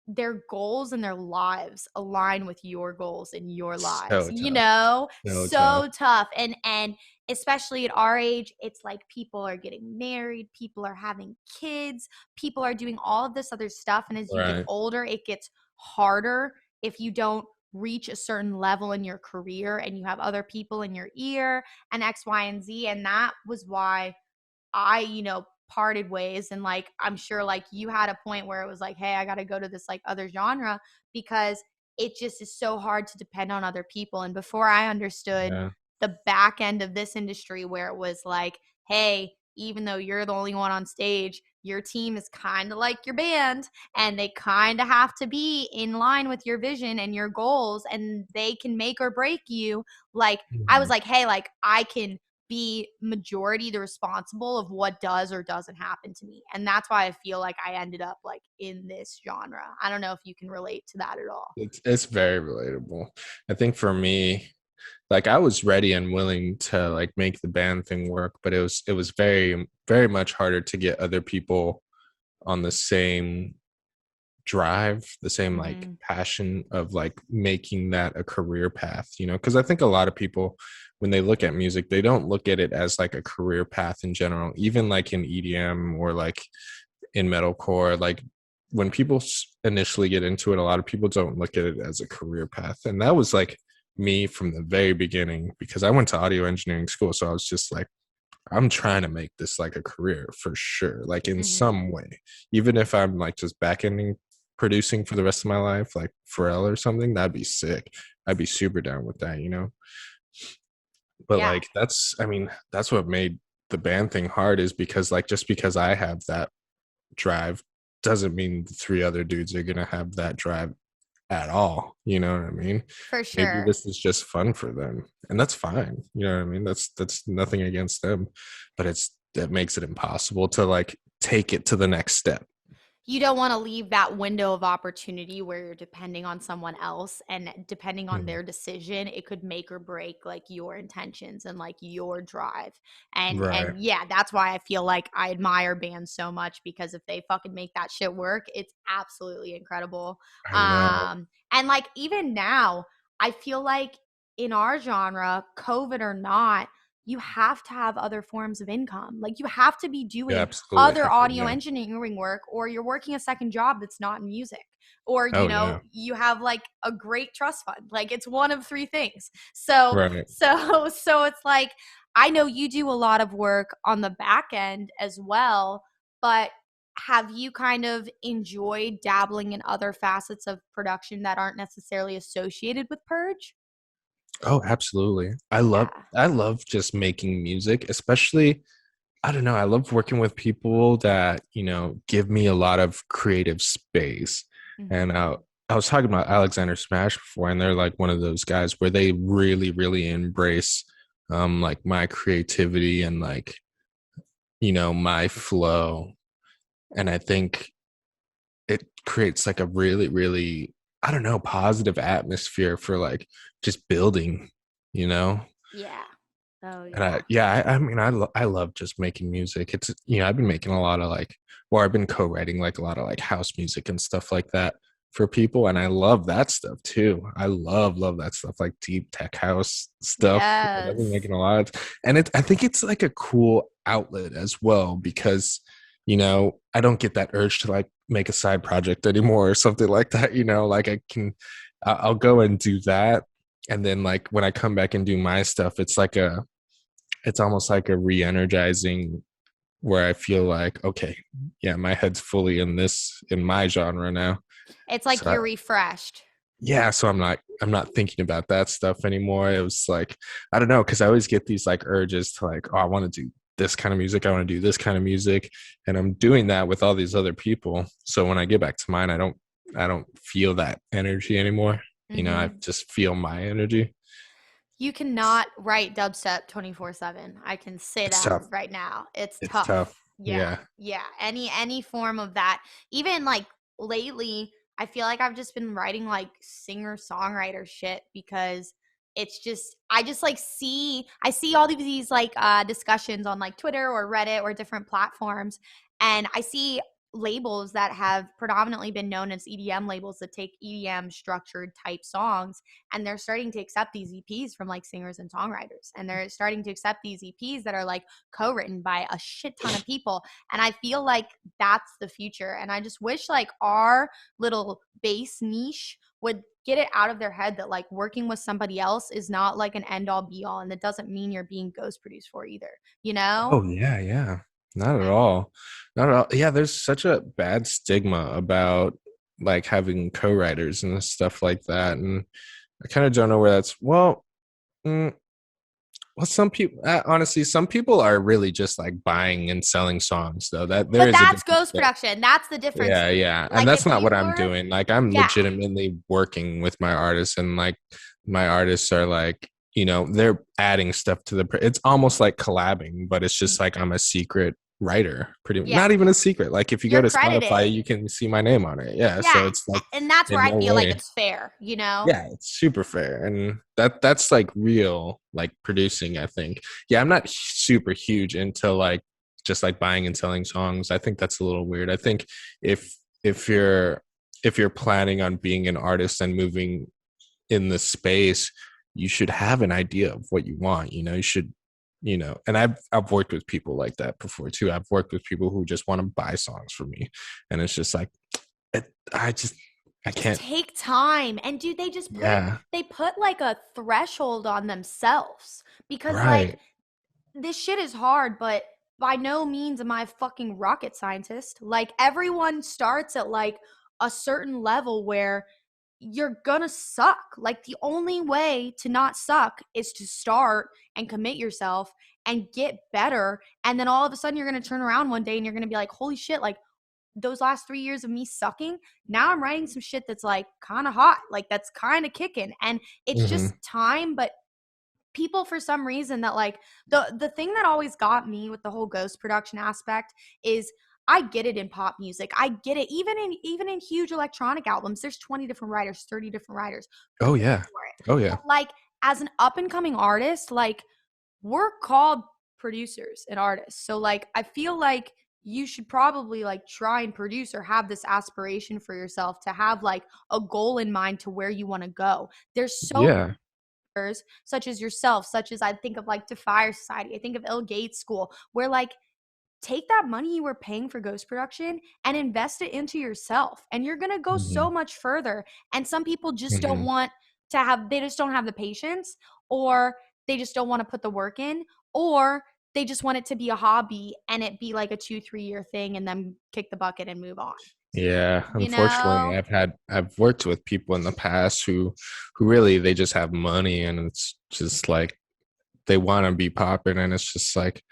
Speaker 2: their goals and their lives align with your goals and your lives,
Speaker 1: So
Speaker 2: you
Speaker 1: tough.
Speaker 2: know?
Speaker 1: So tough.
Speaker 2: So tough. And especially at our age, it's like people are getting married, people are having kids, people are doing all of this other stuff. And as you get
Speaker 1: Right.
Speaker 2: older, it gets harder if you don't reach a certain level in your career and you have other people in your ear and X, Y, and Z. And that was why I, parted ways. And like, I'm sure like you had a point where it was like, hey, I got to go to this like other genre because it just is so hard to depend on other people. And before I understood
Speaker 1: Yeah.
Speaker 2: the back end of this industry where it was like, hey, even though you're the only one on stage, your team is kind of like your band and they kind of have to be in line with your vision and your goals and they can make or break you. Like, I was
Speaker 1: Mhm.
Speaker 2: like, hey, like I can be majority the responsible of what does or doesn't happen to me. And that's why I feel like I ended up like in this genre. I don't know if you can relate to that at all.
Speaker 1: It's very relatable. I think for me, like I was ready and willing to like make the band thing work, but it was very much harder to get other people on the same drive, the same like
Speaker 2: Mhm.
Speaker 1: passion of like making that a career path, you know? Because I think a lot of people, when they look at music, they don't look at it as like a career path in general, even like in EDM or like in metalcore. Like when people initially get into it, a lot of people don't look at it as a career path. And that was like me from the very beginning because I went to audio engineering school. So I was just like, I'm trying to make this like a career for sure, like in
Speaker 2: Mhm.
Speaker 1: some way. Even if I'm like just back ending producing for the rest of my life, like Pharrell or something, that'd be sick. I'd be super down with that, you know? But
Speaker 2: Yeah.
Speaker 1: like I mean, that's what made the band thing hard is because like just because I have that drive doesn't mean the three other dudes are gonna have that drive at all. You know what I mean?
Speaker 2: For
Speaker 1: Maybe
Speaker 2: sure.
Speaker 1: this is just fun for them, and that's fine. You know what I mean? That's nothing against them, but that makes it impossible to like take it to the next step.
Speaker 2: You don't want to leave that window of opportunity where you're depending on someone else and depending on
Speaker 1: Mm.
Speaker 2: their decision it could make or break like your intentions and like your drive and
Speaker 1: Right.
Speaker 2: yeah, that's why I feel like I admire bands so much because if they fucking make that shit work it's absolutely incredible.
Speaker 1: I know.
Speaker 2: And like even now I feel like in our genre, COVID or not, you have to have other forms of income. Like you have to be
Speaker 1: You
Speaker 2: doing
Speaker 1: absolutely
Speaker 2: other
Speaker 1: have to.
Speaker 2: audio
Speaker 1: Yeah.
Speaker 2: engineering work or you're working a second job that's not in music or
Speaker 1: Oh yeah.
Speaker 2: you have like a great trust fund. Like it's one of three things. So
Speaker 1: Right.
Speaker 2: so it's like I know you do a lot of work on the back end as well, but have you kind of enjoyed dabbling in other facets of production that aren't necessarily associated with Purge?
Speaker 1: Oh, absolutely.
Speaker 2: Yeah.
Speaker 1: I love just making music, especially I don't know, I love working with people that, give me a lot of creative space. And
Speaker 2: Hmm.
Speaker 1: I was talking about Alexander Smash before, and they're like one of those guys where they really, really embrace like my creativity and like, my flow. And I think it creates like a really, really, I don't know, positive atmosphere for like just building, you know?
Speaker 2: Yeah. Oh
Speaker 1: And
Speaker 2: yeah.
Speaker 1: I mean, I love just making music. It's, I've been making a lot of like, or I've been co-writing like a lot of like house music and stuff like that for people. And I love that stuff too. I love that stuff, like deep tech house stuff. Like I've been
Speaker 2: Yes.
Speaker 1: making a lot and I think it's like a cool outlet as well because, I don't get that urge to like make a side project anymore or something like that, like I'll go and do that. And then like when I come back and do my stuff, it's almost like a re-energizing where I feel like, okay, yeah, my head's fully in my genre now.
Speaker 2: It's like
Speaker 1: So
Speaker 2: you're refreshed.
Speaker 1: yeah, so I'm not thinking about that stuff anymore. It was like, I don't know, because I always get these like urges to like, oh, I want to do this kind of music, I want to do this kind of music. And I'm doing that with all these other people. So when I get back to mine, I don't feel that energy anymore. I
Speaker 2: Hmm.
Speaker 1: just feel my energy.
Speaker 2: You cannot write dubstep 24/7. I can say
Speaker 1: It's
Speaker 2: that
Speaker 1: tough.
Speaker 2: right now. It's
Speaker 1: It's tough.
Speaker 2: tough. Yeah.
Speaker 1: Yeah.
Speaker 2: Yeah. Any form of that. Even like lately, I feel like I've just been writing like singer-songwriter shit because it's just I just like see all of these like discussions on like Twitter or Reddit or different platforms, and I see labels that have predominantly been known as EDM labels that take EDM structured type songs, and they're starting to accept these EPs from like singers and songwriters, and they're starting to accept these EPs that are like co-written by a shit ton of people, and I feel like that's the future, and I just wish like our little bass niche would get it out of their head that like working with somebody else is not like an end all be all, and that doesn't mean you're being ghost produced for either, you know?
Speaker 1: Oh yeah, yeah. Not at all. Not at all. Yeah, there's such a bad stigma about like having co-writers and stuff like that. And I kind of don't know where that's mm, well, some people honestly, some people are really just like buying and selling songs though. That there
Speaker 2: But
Speaker 1: is a
Speaker 2: that's
Speaker 1: difference
Speaker 2: ghost
Speaker 1: there.
Speaker 2: production. That's the difference.
Speaker 1: Yeah, yeah. And
Speaker 2: Like
Speaker 1: that's
Speaker 2: if
Speaker 1: not
Speaker 2: you
Speaker 1: what I'm
Speaker 2: were,
Speaker 1: doing. Like I'm
Speaker 2: yeah,
Speaker 1: legitimately working with my artists and like my artists are like, they're adding stuff to it's almost like collabing, but it's just like I'm a secret writer. Pretty
Speaker 2: yeah,
Speaker 1: not even a secret. Like if you go
Speaker 2: you're
Speaker 1: to Spotify,
Speaker 2: credited.
Speaker 1: you can see my name on it. Yeah,
Speaker 2: Yeah,
Speaker 1: so it's like
Speaker 2: and that's where
Speaker 1: in
Speaker 2: I
Speaker 1: no
Speaker 2: feel like
Speaker 1: way.
Speaker 2: it's fair, you know?
Speaker 1: Yeah, it's super fair. And that's like real like producing, I think. Yeah, I'm not super huge into like just like buying and selling songs. I think that's a little weird. I think if if you're if you're planning on being an artist and moving in the space, you should have an idea of what you want. You should, and I've worked with people like that before too. I've worked with people who just want to buy songs from me. And it's just like I just I
Speaker 2: Just
Speaker 1: can't.
Speaker 2: take time. And dude, they just
Speaker 1: Yeah.
Speaker 2: put like a threshold on themselves because like
Speaker 1: Right.
Speaker 2: this shit is hard, but by no means am I a fucking rocket scientist. Like everyone starts at like a certain level where you're gonna suck. Like the only way to not suck is to start and commit yourself and get better. And then all of a sudden you're gonna turn around one day and you're gonna be like, holy shit, like those last 3 years of me sucking, now I'm writing some shit that's like kind of hot, like that's kind of kicking. And it's
Speaker 1: Hmm.
Speaker 2: just time, but people for some reason that like the thing that always got me with the whole ghost production aspect is I get it in pop music. I get it even in huge electronic albums. There's 20 different writers, 30 different writers
Speaker 1: Oh
Speaker 2: producing
Speaker 1: yeah.
Speaker 2: for it.
Speaker 1: Oh yeah.
Speaker 2: But like as an up and coming artist, like we're called producers and artists. So like I feel like you should probably like try and produce or have this aspiration for yourself to have like a goal in mind to where you want to go. There's so
Speaker 1: Yeah.
Speaker 2: such as yourself, such as I think of like Defire Society, I think of Ill Gates School, where like take that money you were paying for ghost production and invest it into yourself. And you're gonna go so
Speaker 1: Hmm.
Speaker 2: much further. And some people just don't
Speaker 1: Hmm.
Speaker 2: want to have they just don't have the patience, or they just don't want to put the work in, or they just want it to be a hobby and it be like a 2-3 year thing and then kick the bucket and move on.
Speaker 1: Yeah,
Speaker 2: you
Speaker 1: unfortunately,
Speaker 2: know?
Speaker 1: I've worked with people in the past who really they just have money, and it's just like they want to be popping, and it's just like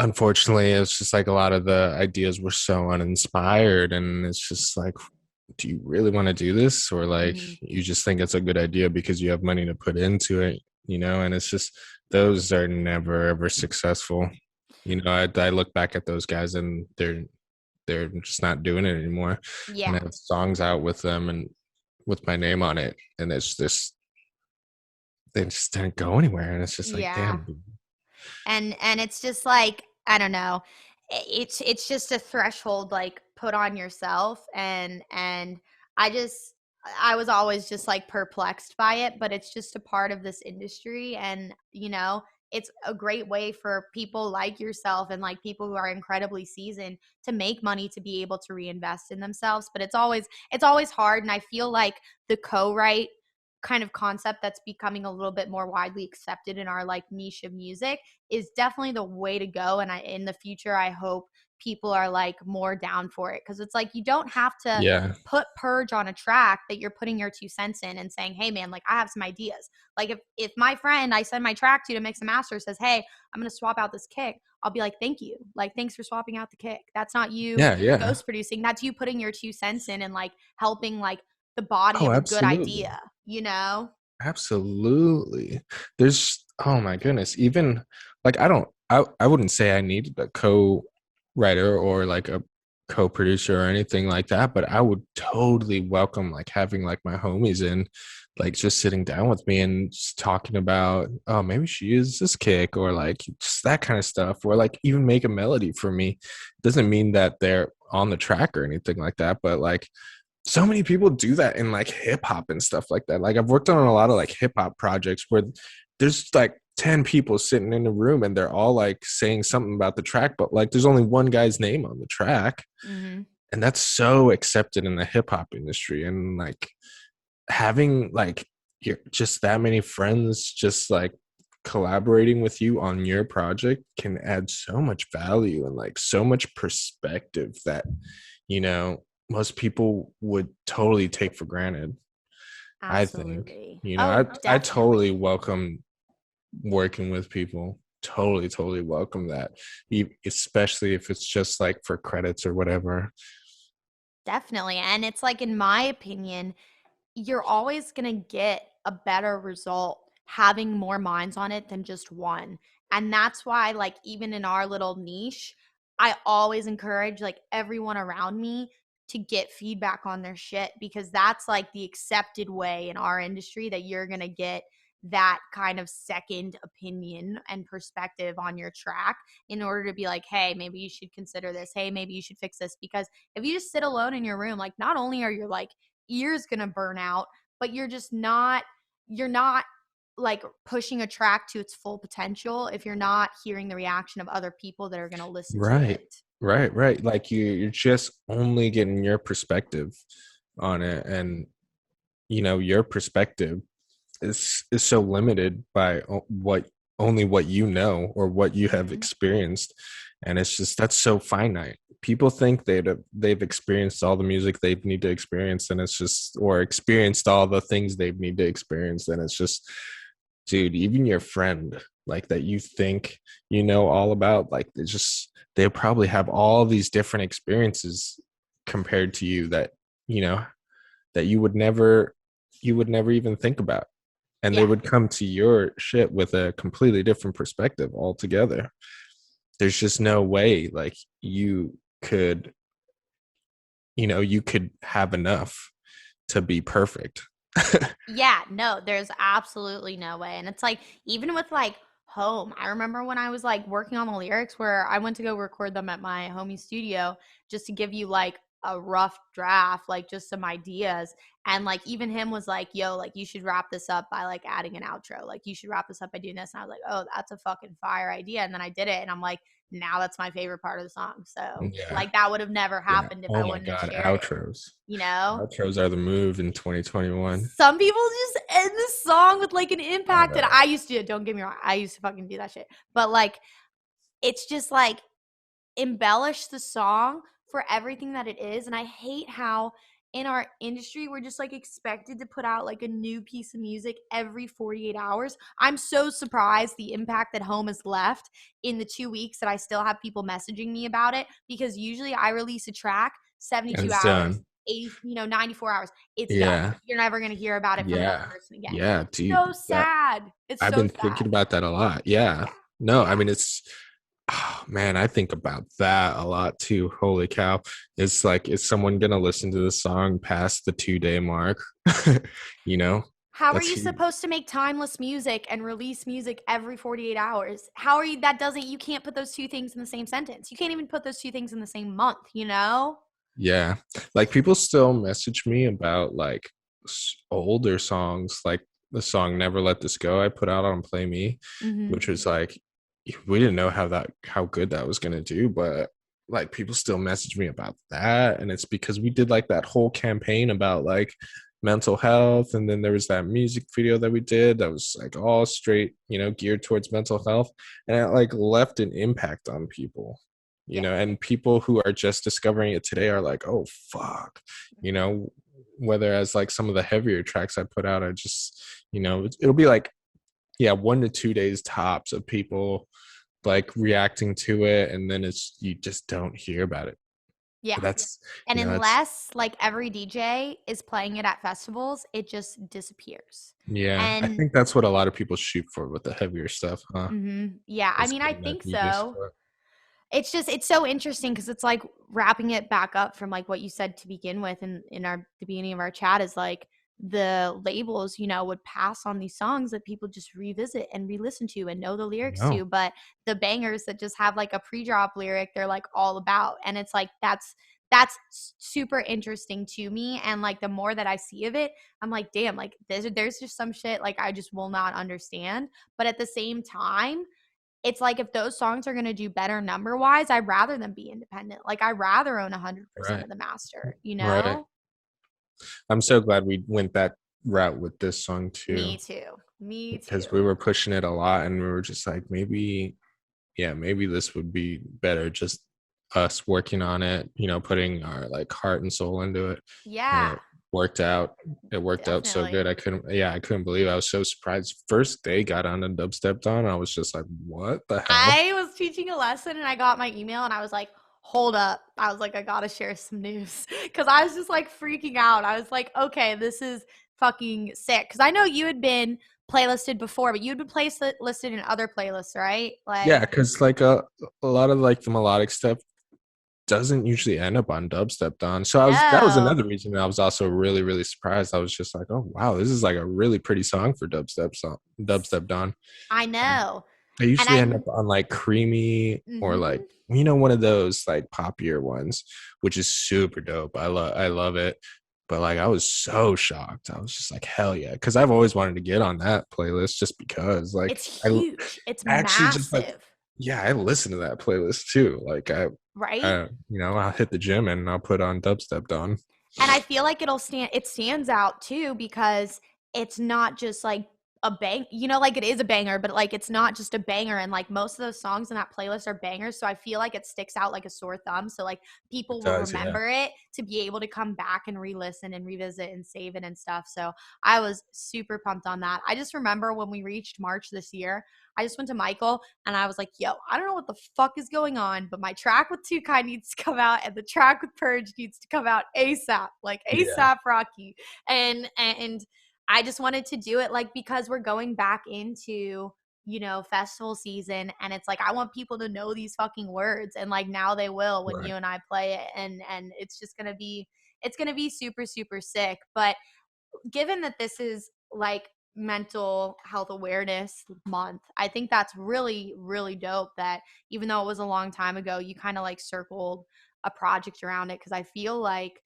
Speaker 1: unfortunately it's just like a lot of the ideas were so uninspired, and it's just like, do you really want to do this, or like
Speaker 2: Hmm.
Speaker 1: you just think it's a good idea because you have money to put into it, and it's just those are never ever successful. I look back at those guys and they're just not doing it anymore. And
Speaker 2: Yeah.
Speaker 1: I have songs out with them and with my name on it, and it's just they just didn't go anywhere. And it's just like,
Speaker 2: Yeah.
Speaker 1: damn, dude.
Speaker 2: And it's just like, I don't know, it's just a threshold like put on yourself, and I just, I was always just like perplexed by it, but it's just a part of this industry. And it's a great way for people like yourself and like people who are incredibly seasoned to make money, to be able to reinvest in themselves. But it's always hard, and I feel like the co-write kind of concept that's becoming a little bit more widely accepted in our like niche of music is definitely the way to go. And in the future, I hope people are like more down for it, because it's like you don't have to
Speaker 1: Yeah,
Speaker 2: put purge on a track that you're putting your 2 cents in and saying, hey man, like I have some ideas. Like if my friend I send my track to mix and master says, hey, I'm gonna swap out this kick, I'll be like, thank you, like thanks for swapping out the kick. That's not you
Speaker 1: yeah, yeah.
Speaker 2: ghost producing, that's you putting your 2 cents in and like helping like the body
Speaker 1: Oh,
Speaker 2: of a good
Speaker 1: absolutely.
Speaker 2: idea, you know?
Speaker 1: Absolutely. There's oh my goodness. Even like I wouldn't say I needed a co-writer or like a co-producer or anything like that, but I would totally welcome like having like my homies in, like just sitting down with me and just talking about, oh, maybe she uses this kick, or like just that kind of stuff, or like even make a melody for me. Doesn't mean that they're on the track or anything like that, but like so many people do that in like hip hop and stuff like that. Like I've worked on a lot of like hip hop projects where there's like 10 people sitting in a room and they're all like saying something about the track, but like there's only one guy's name on the track.
Speaker 2: Mm-hmm.
Speaker 1: And that's so accepted in the hip hop industry. And like having like just that many friends just like collaborating with you on your project can add so much value and like so much perspective that you know most people would totally take for granted. I think
Speaker 2: Absolutely.
Speaker 1: I
Speaker 2: Oh,
Speaker 1: I totally
Speaker 2: definitely.
Speaker 1: welcome working with people, totally welcome that, especially if it's just like for credits or whatever.
Speaker 2: Definitely. And it's like, in my opinion, you're always going to get a better result having more minds on it than just one. And that's why, like, even in our little niche, I always encourage like everyone around me to get feedback on their shit, because that's like the accepted way in our industry that you're going to get that kind of second opinion and perspective on your track, in order to be like, hey, maybe you should consider this, hey, maybe you should fix this. Because if you just sit alone in your room, like not only are your like ears gonna burn out, but you're not like pushing a track to its full potential if you're not hearing the reaction of other people that are gonna listen to
Speaker 1: Right,
Speaker 2: it.
Speaker 1: right. Like you're just only getting your perspective on it, and your perspective is so limited by what only what you know or what you have
Speaker 2: Mm-hmm.
Speaker 1: experienced. And it's just that's so finite. People think they've experienced all the music they need to experience, and it's just, or experienced all the things they need to experience, and it's just, dude, even your friend like that you think all about, like it's just they probably have all these different experiences compared to you that you know that you would never even think about, and they
Speaker 2: Yeah.
Speaker 1: would come to your shit with a completely different perspective altogether. There's just no way like could you could have enough to be perfect.
Speaker 2: Yeah, no, there's absolutely no way. And it's like, even with like home, I remember when I was like working on the lyrics, where I went to go record them at my homie studio, just to give you like a rough draft, like just some ideas. And like, even him was like, yo, like you should wrap this up by like adding an outro. Like you should wrap this up by doing this. And I was like, oh, that's a fucking fire idea. And then I did it. And I'm like, now that's my favorite part of the song. So
Speaker 1: Yeah,
Speaker 2: like that would have never
Speaker 1: yeah.
Speaker 2: happened if I
Speaker 1: Oh my
Speaker 2: wouldn't have
Speaker 1: god,
Speaker 2: shared it,
Speaker 1: outros.
Speaker 2: you know?
Speaker 1: Outros are the move in 2021.
Speaker 2: Some people just end the song with like an
Speaker 1: I
Speaker 2: impact, and
Speaker 1: know.
Speaker 2: I used to, don't get me wrong, I used to fucking do that shit. But like, it's just like embellish the song for everything that it is. And I hate how in our industry we're just like expected to put out like a new piece of music every 48 hours. I'm so surprised the impact that Home has left in the 2 weeks that I still have people messaging me about it, because usually I release a track
Speaker 1: And
Speaker 2: 72
Speaker 1: it's
Speaker 2: hours,
Speaker 1: done.
Speaker 2: 80, 94 hours, it's done.
Speaker 1: Yeah.
Speaker 2: You're never going to hear about it from another
Speaker 1: Yeah.
Speaker 2: person again.
Speaker 1: Yeah,
Speaker 2: So
Speaker 1: dude. That
Speaker 2: sad. It's
Speaker 1: I've
Speaker 2: so
Speaker 1: been thinking
Speaker 2: sad.
Speaker 1: about that a lot. Yeah.
Speaker 2: Yeah.
Speaker 1: No, I
Speaker 2: Yeah.
Speaker 1: mean it's oh, man, I think about that a lot too. Holy cow. It's like, is someone gonna listen to the song past the 2 day mark? you know?
Speaker 2: How are
Speaker 1: That's
Speaker 2: you
Speaker 1: huge.
Speaker 2: supposed to make timeless music and release music every 48 hours? How are you? That doesn't, you can't put those two things in the same sentence. You can't even put those two things in the same month, you know?
Speaker 1: Yeah. Like people still message me about like older songs, like the song Never Let This Go I put out on Play Me,
Speaker 2: Mm-hmm.
Speaker 1: which was like we didn't know how good that was gonna do, but like people still message me about that. And it's because we did like that whole campaign about like mental health. And then there was that music video that we did that was like all straight, geared towards mental health. And it like left an impact on people,
Speaker 2: Yeah.
Speaker 1: and people who are just discovering it today are like, oh fuck, you know, whether as like some of the heavier tracks I put out, I just, it'll be like, yeah, 1 to 2 days tops of people like reacting to it, and then it's you just don't hear about it.
Speaker 2: Yeah.
Speaker 1: But that's
Speaker 2: And
Speaker 1: that's
Speaker 2: unless like every DJ is playing it at festivals, it just disappears.
Speaker 1: yeah, I
Speaker 2: And
Speaker 1: think that's what a lot of people shoot for with the heavier stuff, huh?
Speaker 2: yeah, I
Speaker 1: It's
Speaker 2: mean, I
Speaker 1: getting that
Speaker 2: think
Speaker 1: DJ
Speaker 2: so.
Speaker 1: support.
Speaker 2: It's just, it's so interesting because it's like wrapping it back up from like what you said to begin with in our the beginning of our chat is like the labels, would pass on these songs that people just revisit and re-listen to and know the lyrics
Speaker 1: No,
Speaker 2: to, but the bangers that just have like a pre-drop lyric, they're like all about. And it's like that's super interesting to me. And like the more that I see of it, I'm like, damn, like there's just some shit like I just will not understand. But at the same time, it's like if those songs are gonna do better number wise, I'd rather them be independent. Like I'd rather own 100%
Speaker 1: right,
Speaker 2: of the master, you
Speaker 1: right.
Speaker 2: know?
Speaker 1: I'm so glad we went that route with this song
Speaker 2: Me
Speaker 1: too,
Speaker 2: too. Me
Speaker 1: because
Speaker 2: too.
Speaker 1: we were pushing it a lot, and we were just like, maybe, yeah, maybe this would be better just us working on it, putting our like heart and soul into it. And
Speaker 2: Yeah,
Speaker 1: worked out. It worked out so
Speaker 2: definitely.
Speaker 1: good. I couldn't believe it. I was so surprised. First day got on and dubstepped on. I was just like, what the hell?
Speaker 2: I was teaching a lesson and I got my email and I was like, hold up. I was like, I gotta share some news. Cause I was just like freaking out. I was like, okay, this is fucking sick. Cause I know you had been playlisted before, but you'd been listed in other playlists, right?
Speaker 1: Yeah,
Speaker 2: Like,
Speaker 1: because like a lot of like the melodic stuff doesn't usually end up on dubstep on. So that was
Speaker 2: no,
Speaker 1: another reason I was also really, really surprised. I was just like, oh wow, this is like a really pretty song for dubstep Don.
Speaker 2: I
Speaker 1: Um,
Speaker 2: know.
Speaker 1: They
Speaker 2: And
Speaker 1: usually
Speaker 2: I,
Speaker 1: end up on like creamy or like
Speaker 2: mm-hmm.
Speaker 1: one of those like poppier ones, which is super dope. I love it. But like I was so shocked. I was just like, hell yeah. Cause I've always wanted to get on that playlist just because like
Speaker 2: It's
Speaker 1: I
Speaker 2: huge. It's
Speaker 1: actually just like
Speaker 2: massive,
Speaker 1: yeah, I listen to that playlist too. Like
Speaker 2: right?
Speaker 1: I'll hit the gym and I'll put on dubstep on.
Speaker 2: And I feel like it stands out too because it's not just like a bang, like it is a banger, but like it's not just a banger. And like most of those songs in that playlist are bangers. So I feel like it sticks out like a sore thumb. So like
Speaker 1: It
Speaker 2: people will
Speaker 1: does, yeah.
Speaker 2: remember it to be able to come back and re-listen and revisit and save it and stuff. So I was super pumped on that. I just remember when we reached March this year, I just went to Michael and I was like, yo, I don't know what the fuck is going on, but my track with 2Kai needs to come out and the track with Purge needs to come out ASAP, like
Speaker 1: Yeah.
Speaker 2: ASAP Rocky. And I just wanted to do it like because we're going back into festival season and it's like I want people to know these fucking words and like now they will when
Speaker 1: Right.
Speaker 2: you and I play it and it's going to be super super sick. But given that this is like mental health awareness month, I think that's really really dope that even though it was a long time ago, you kind of like circled a project around it because I feel like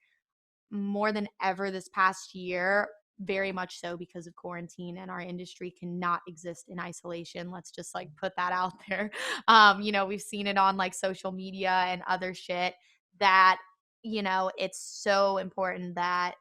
Speaker 2: more than ever this past year, very much so because of quarantine and our industry cannot exist in isolation. Let's just like put that out there. We've seen it on like social media and other shit that it's so important that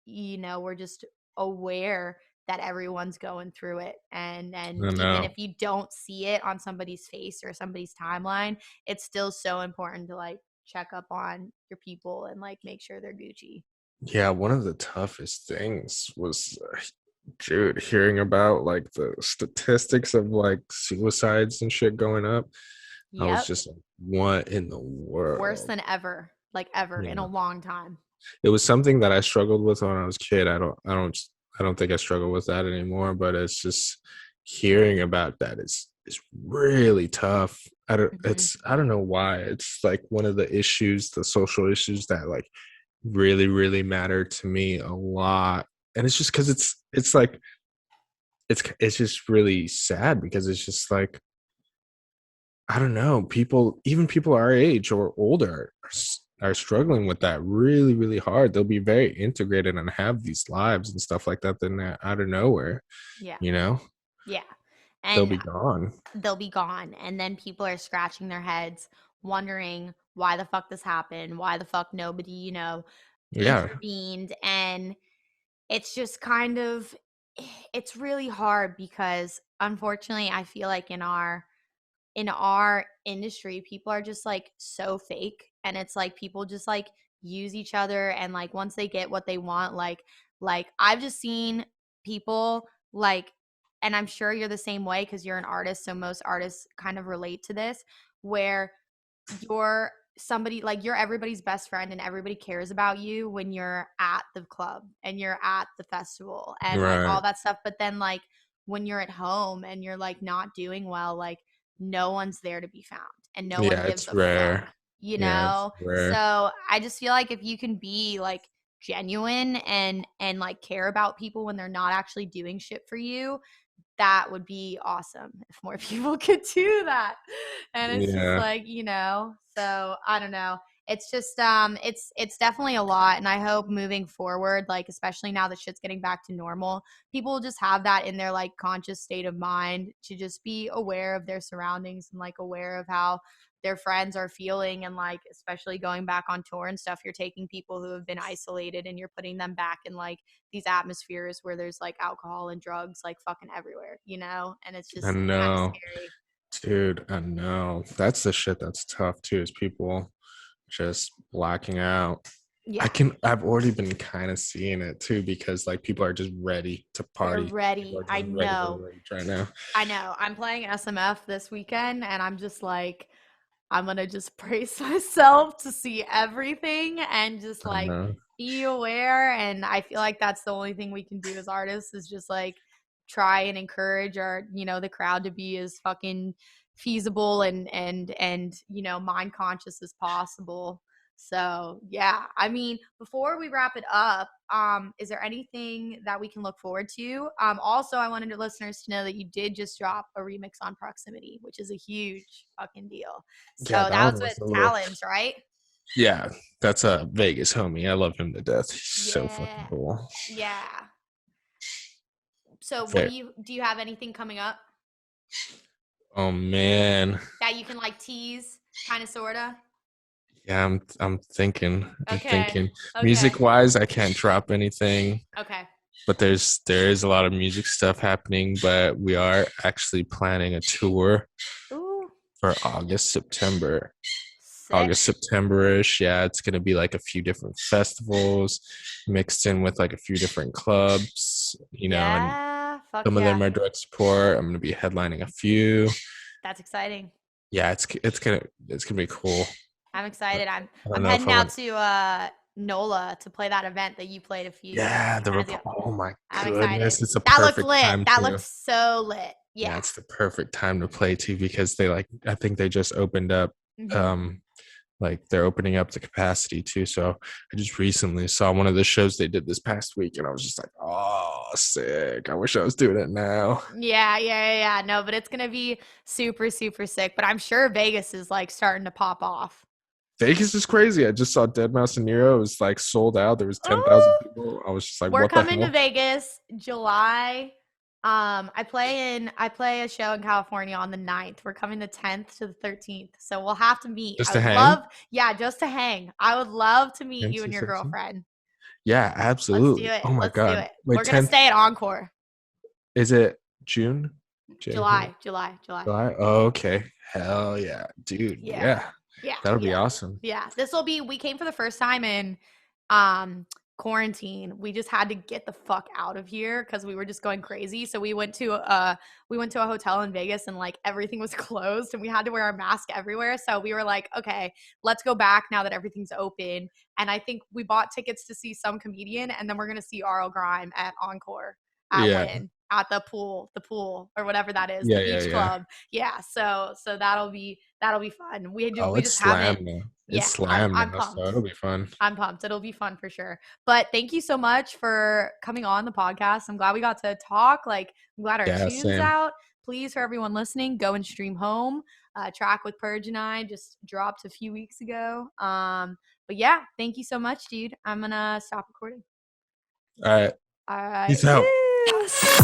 Speaker 2: we're just aware that everyone's going through it and
Speaker 1: I
Speaker 2: even
Speaker 1: know.
Speaker 2: if you don't see it on somebody's face or somebody's timeline, it's still so important to like check up on your people and like make sure they're Gucci.
Speaker 1: Yeah, one of the toughest things was, dude, hearing about like the statistics of like suicides and shit going up. I was
Speaker 2: Yep.
Speaker 1: just like, what in the
Speaker 2: Worse
Speaker 1: world?
Speaker 2: than ever, like ever in a
Speaker 1: Yeah.
Speaker 2: long time.
Speaker 1: It was something that I struggled with when I was a kid. I don't think I struggle with that anymore, but it's just hearing about that is really tough.
Speaker 2: Hmm.
Speaker 1: I don't know why. It's like one of the issues, the social issues that like really, really matter to me a lot. And it's just because it's like it's just really sad because it's just like, I don't know, even people our age or older are struggling with that really, really hard. They'll be very integrated and have these lives and stuff like that. Then out of nowhere,
Speaker 2: Yeah.
Speaker 1: you know,
Speaker 2: Yeah.
Speaker 1: they'll
Speaker 2: And
Speaker 1: be gone.
Speaker 2: they'll be gone. And then people are scratching their heads, wondering why the fuck this happened, why the fuck nobody,
Speaker 1: Yeah,
Speaker 2: intervened. And it's just kind of, it's really hard because unfortunately, I feel like in our industry, people are just like so fake, and it's like people just like use each other, and like once they get what they want, like I've just seen people like, and I'm sure you're the same way because you're an artist, so most artists kind of relate to this, where you're somebody like you're everybody's best friend and everybody cares about you when you're at the club and you're at the festival and like
Speaker 1: right.
Speaker 2: all that stuff, but then like when you're at home and you're like not doing well, like no one's there to be found and no one
Speaker 1: Yeah,
Speaker 2: gives
Speaker 1: it's
Speaker 2: a fuck,
Speaker 1: rare. Yeah, it's rare.
Speaker 2: so I just feel like if you can be like genuine and like care about people when they're not actually doing shit for you, that would be awesome if more people could do that. And it's just
Speaker 1: Yeah,
Speaker 2: like, so I don't know. It's just it's definitely a lot, and I hope moving forward, like especially now that shit's getting back to normal, people will just have that in their like conscious state of mind to just be aware of their surroundings and like aware of how their friends are feeling, and like especially going back on tour and stuff, you're taking people who have been isolated and you're putting them back in like these atmospheres where there's like alcohol and drugs like fucking everywhere, and it's
Speaker 1: I
Speaker 2: just kind of
Speaker 1: know,
Speaker 2: scary.
Speaker 1: dude. I know. That's the shit that's tough too. Is people just blacking out.
Speaker 2: Yeah,
Speaker 1: I've already been kind of seeing it too because like people are just ready to
Speaker 2: they're
Speaker 1: party. People
Speaker 2: ready.
Speaker 1: are
Speaker 2: I
Speaker 1: just ready to
Speaker 2: know.
Speaker 1: rage right now.
Speaker 2: I know. I'm playing SMF this weekend and I'm just like, I'm going to just brace myself to see everything and just
Speaker 1: I
Speaker 2: like
Speaker 1: know.
Speaker 2: be aware. And I feel like that's the only thing we can do as artists is just like try and encourage the crowd to be as fucking feasible and mind conscious as possible. So yeah, I mean, before we wrap it up, is there anything that we can look forward to? Also, I wanted the listeners to know that you did just drop a remix on Proximity, which is a huge fucking deal.
Speaker 1: Yeah,
Speaker 2: So
Speaker 1: that
Speaker 2: that was
Speaker 1: one
Speaker 2: with
Speaker 1: was a little.
Speaker 2: Talons, right?
Speaker 1: Yeah, that's a Vegas homie. I love him to death. He's so fucking
Speaker 2: Yeah.
Speaker 1: cool.
Speaker 2: Yeah. So what
Speaker 1: Fair.
Speaker 2: do you have anything coming up
Speaker 1: Oh man.
Speaker 2: that you can like tease, kind of sorta?
Speaker 1: Yeah, I'm thinking. I'm
Speaker 2: Okay.
Speaker 1: thinking.
Speaker 2: Okay.
Speaker 1: Music wise, I can't drop anything,
Speaker 2: Okay.
Speaker 1: but there is a lot of music stuff happening. But we are actually planning a tour
Speaker 2: Ooh,
Speaker 1: for August, September.
Speaker 2: sick.
Speaker 1: August, September-ish. Yeah, it's gonna be like a few different festivals mixed in with like a few different clubs, and
Speaker 2: Yeah. Fuck
Speaker 1: some of
Speaker 2: yeah.
Speaker 1: them are direct support. I'm gonna be headlining a few.
Speaker 2: That's exciting.
Speaker 1: Yeah, it's gonna be cool.
Speaker 2: I'm excited. I'm
Speaker 1: I don't
Speaker 2: I'm
Speaker 1: know if
Speaker 2: heading
Speaker 1: I
Speaker 2: out
Speaker 1: want.
Speaker 2: to NOLA to play that event that you played a few
Speaker 1: Yeah,
Speaker 2: times ago.
Speaker 1: oh my
Speaker 2: I'm excited.
Speaker 1: goodness, it's a
Speaker 2: That looked
Speaker 1: perfect
Speaker 2: lit.
Speaker 1: time
Speaker 2: That looked
Speaker 1: to.
Speaker 2: so lit.
Speaker 1: Yeah,
Speaker 2: Yeah.
Speaker 1: it's the perfect time to play too because I think they just opened up.
Speaker 2: Hmm.
Speaker 1: Um, like they're opening up the capacity too. So I just recently saw one of the shows they did this past week, and I was just like, "Oh, sick! I wish I was doing it now."
Speaker 2: Yeah. No, but it's gonna be super, super sick. But I'm sure Vegas is like starting to pop off.
Speaker 1: Vegas is crazy. I just saw Dead Mouse and Nero. It was like sold out. There was 10,000
Speaker 2: Oh,
Speaker 1: people. I was just like,
Speaker 2: we're
Speaker 1: "What the
Speaker 2: coming to
Speaker 1: hell?"
Speaker 2: Vegas July. I play a show in California on the 9th. We're coming the 10th to the 13th. So we'll have to meet.
Speaker 1: Just
Speaker 2: I
Speaker 1: to
Speaker 2: would
Speaker 1: hang.
Speaker 2: love, yeah, just to hang. I would love to meet you
Speaker 1: 10th to
Speaker 2: and your
Speaker 1: 13th?
Speaker 2: girlfriend.
Speaker 1: Yeah,
Speaker 2: Let's do
Speaker 1: absolutely.
Speaker 2: it.
Speaker 1: Oh my
Speaker 2: Let's do
Speaker 1: god.
Speaker 2: it.
Speaker 1: Wait,
Speaker 2: We're gonna
Speaker 1: 10th.
Speaker 2: stay at Encore.
Speaker 1: Is it June? January?
Speaker 2: July.
Speaker 1: July? Oh, okay. Hell yeah, dude.
Speaker 2: Yeah.
Speaker 1: Yeah.
Speaker 2: Yeah.
Speaker 1: That'll be
Speaker 2: Yeah.
Speaker 1: awesome.
Speaker 2: Yeah. We came for the first time in quarantine. We just had to get the fuck out of here because we were just going crazy. So we went to a hotel in Vegas and like everything was closed and we had to wear our mask everywhere. So we were like, okay, let's go back now that everything's open. And I think we bought tickets to see some comedian and then we're gonna see RL Grime at Encore at
Speaker 1: Yeah.
Speaker 2: Wynn at the pool or whatever that is,
Speaker 1: Yeah,
Speaker 2: the
Speaker 1: yeah,
Speaker 2: beach
Speaker 1: yeah.
Speaker 2: club. Yeah. So that'll be fun. We
Speaker 1: It's
Speaker 2: just haven't.
Speaker 1: slam now. It's
Speaker 2: Yeah,
Speaker 1: slam
Speaker 2: I'm
Speaker 1: now,
Speaker 2: pumped.
Speaker 1: so it'll be fun.
Speaker 2: I'm pumped. It'll be fun for sure. But thank you so much for coming on the podcast. I'm glad we got to talk. Like, I'm glad our
Speaker 1: Yeah,
Speaker 2: tune's
Speaker 1: same.
Speaker 2: out. Please, for everyone listening, go and stream Home. Track with Purge and I just dropped a few weeks ago. But yeah, thank you so much, dude. I'm gonna stop recording.
Speaker 1: All right.
Speaker 2: All right.
Speaker 1: Peace out.
Speaker 2: Peace.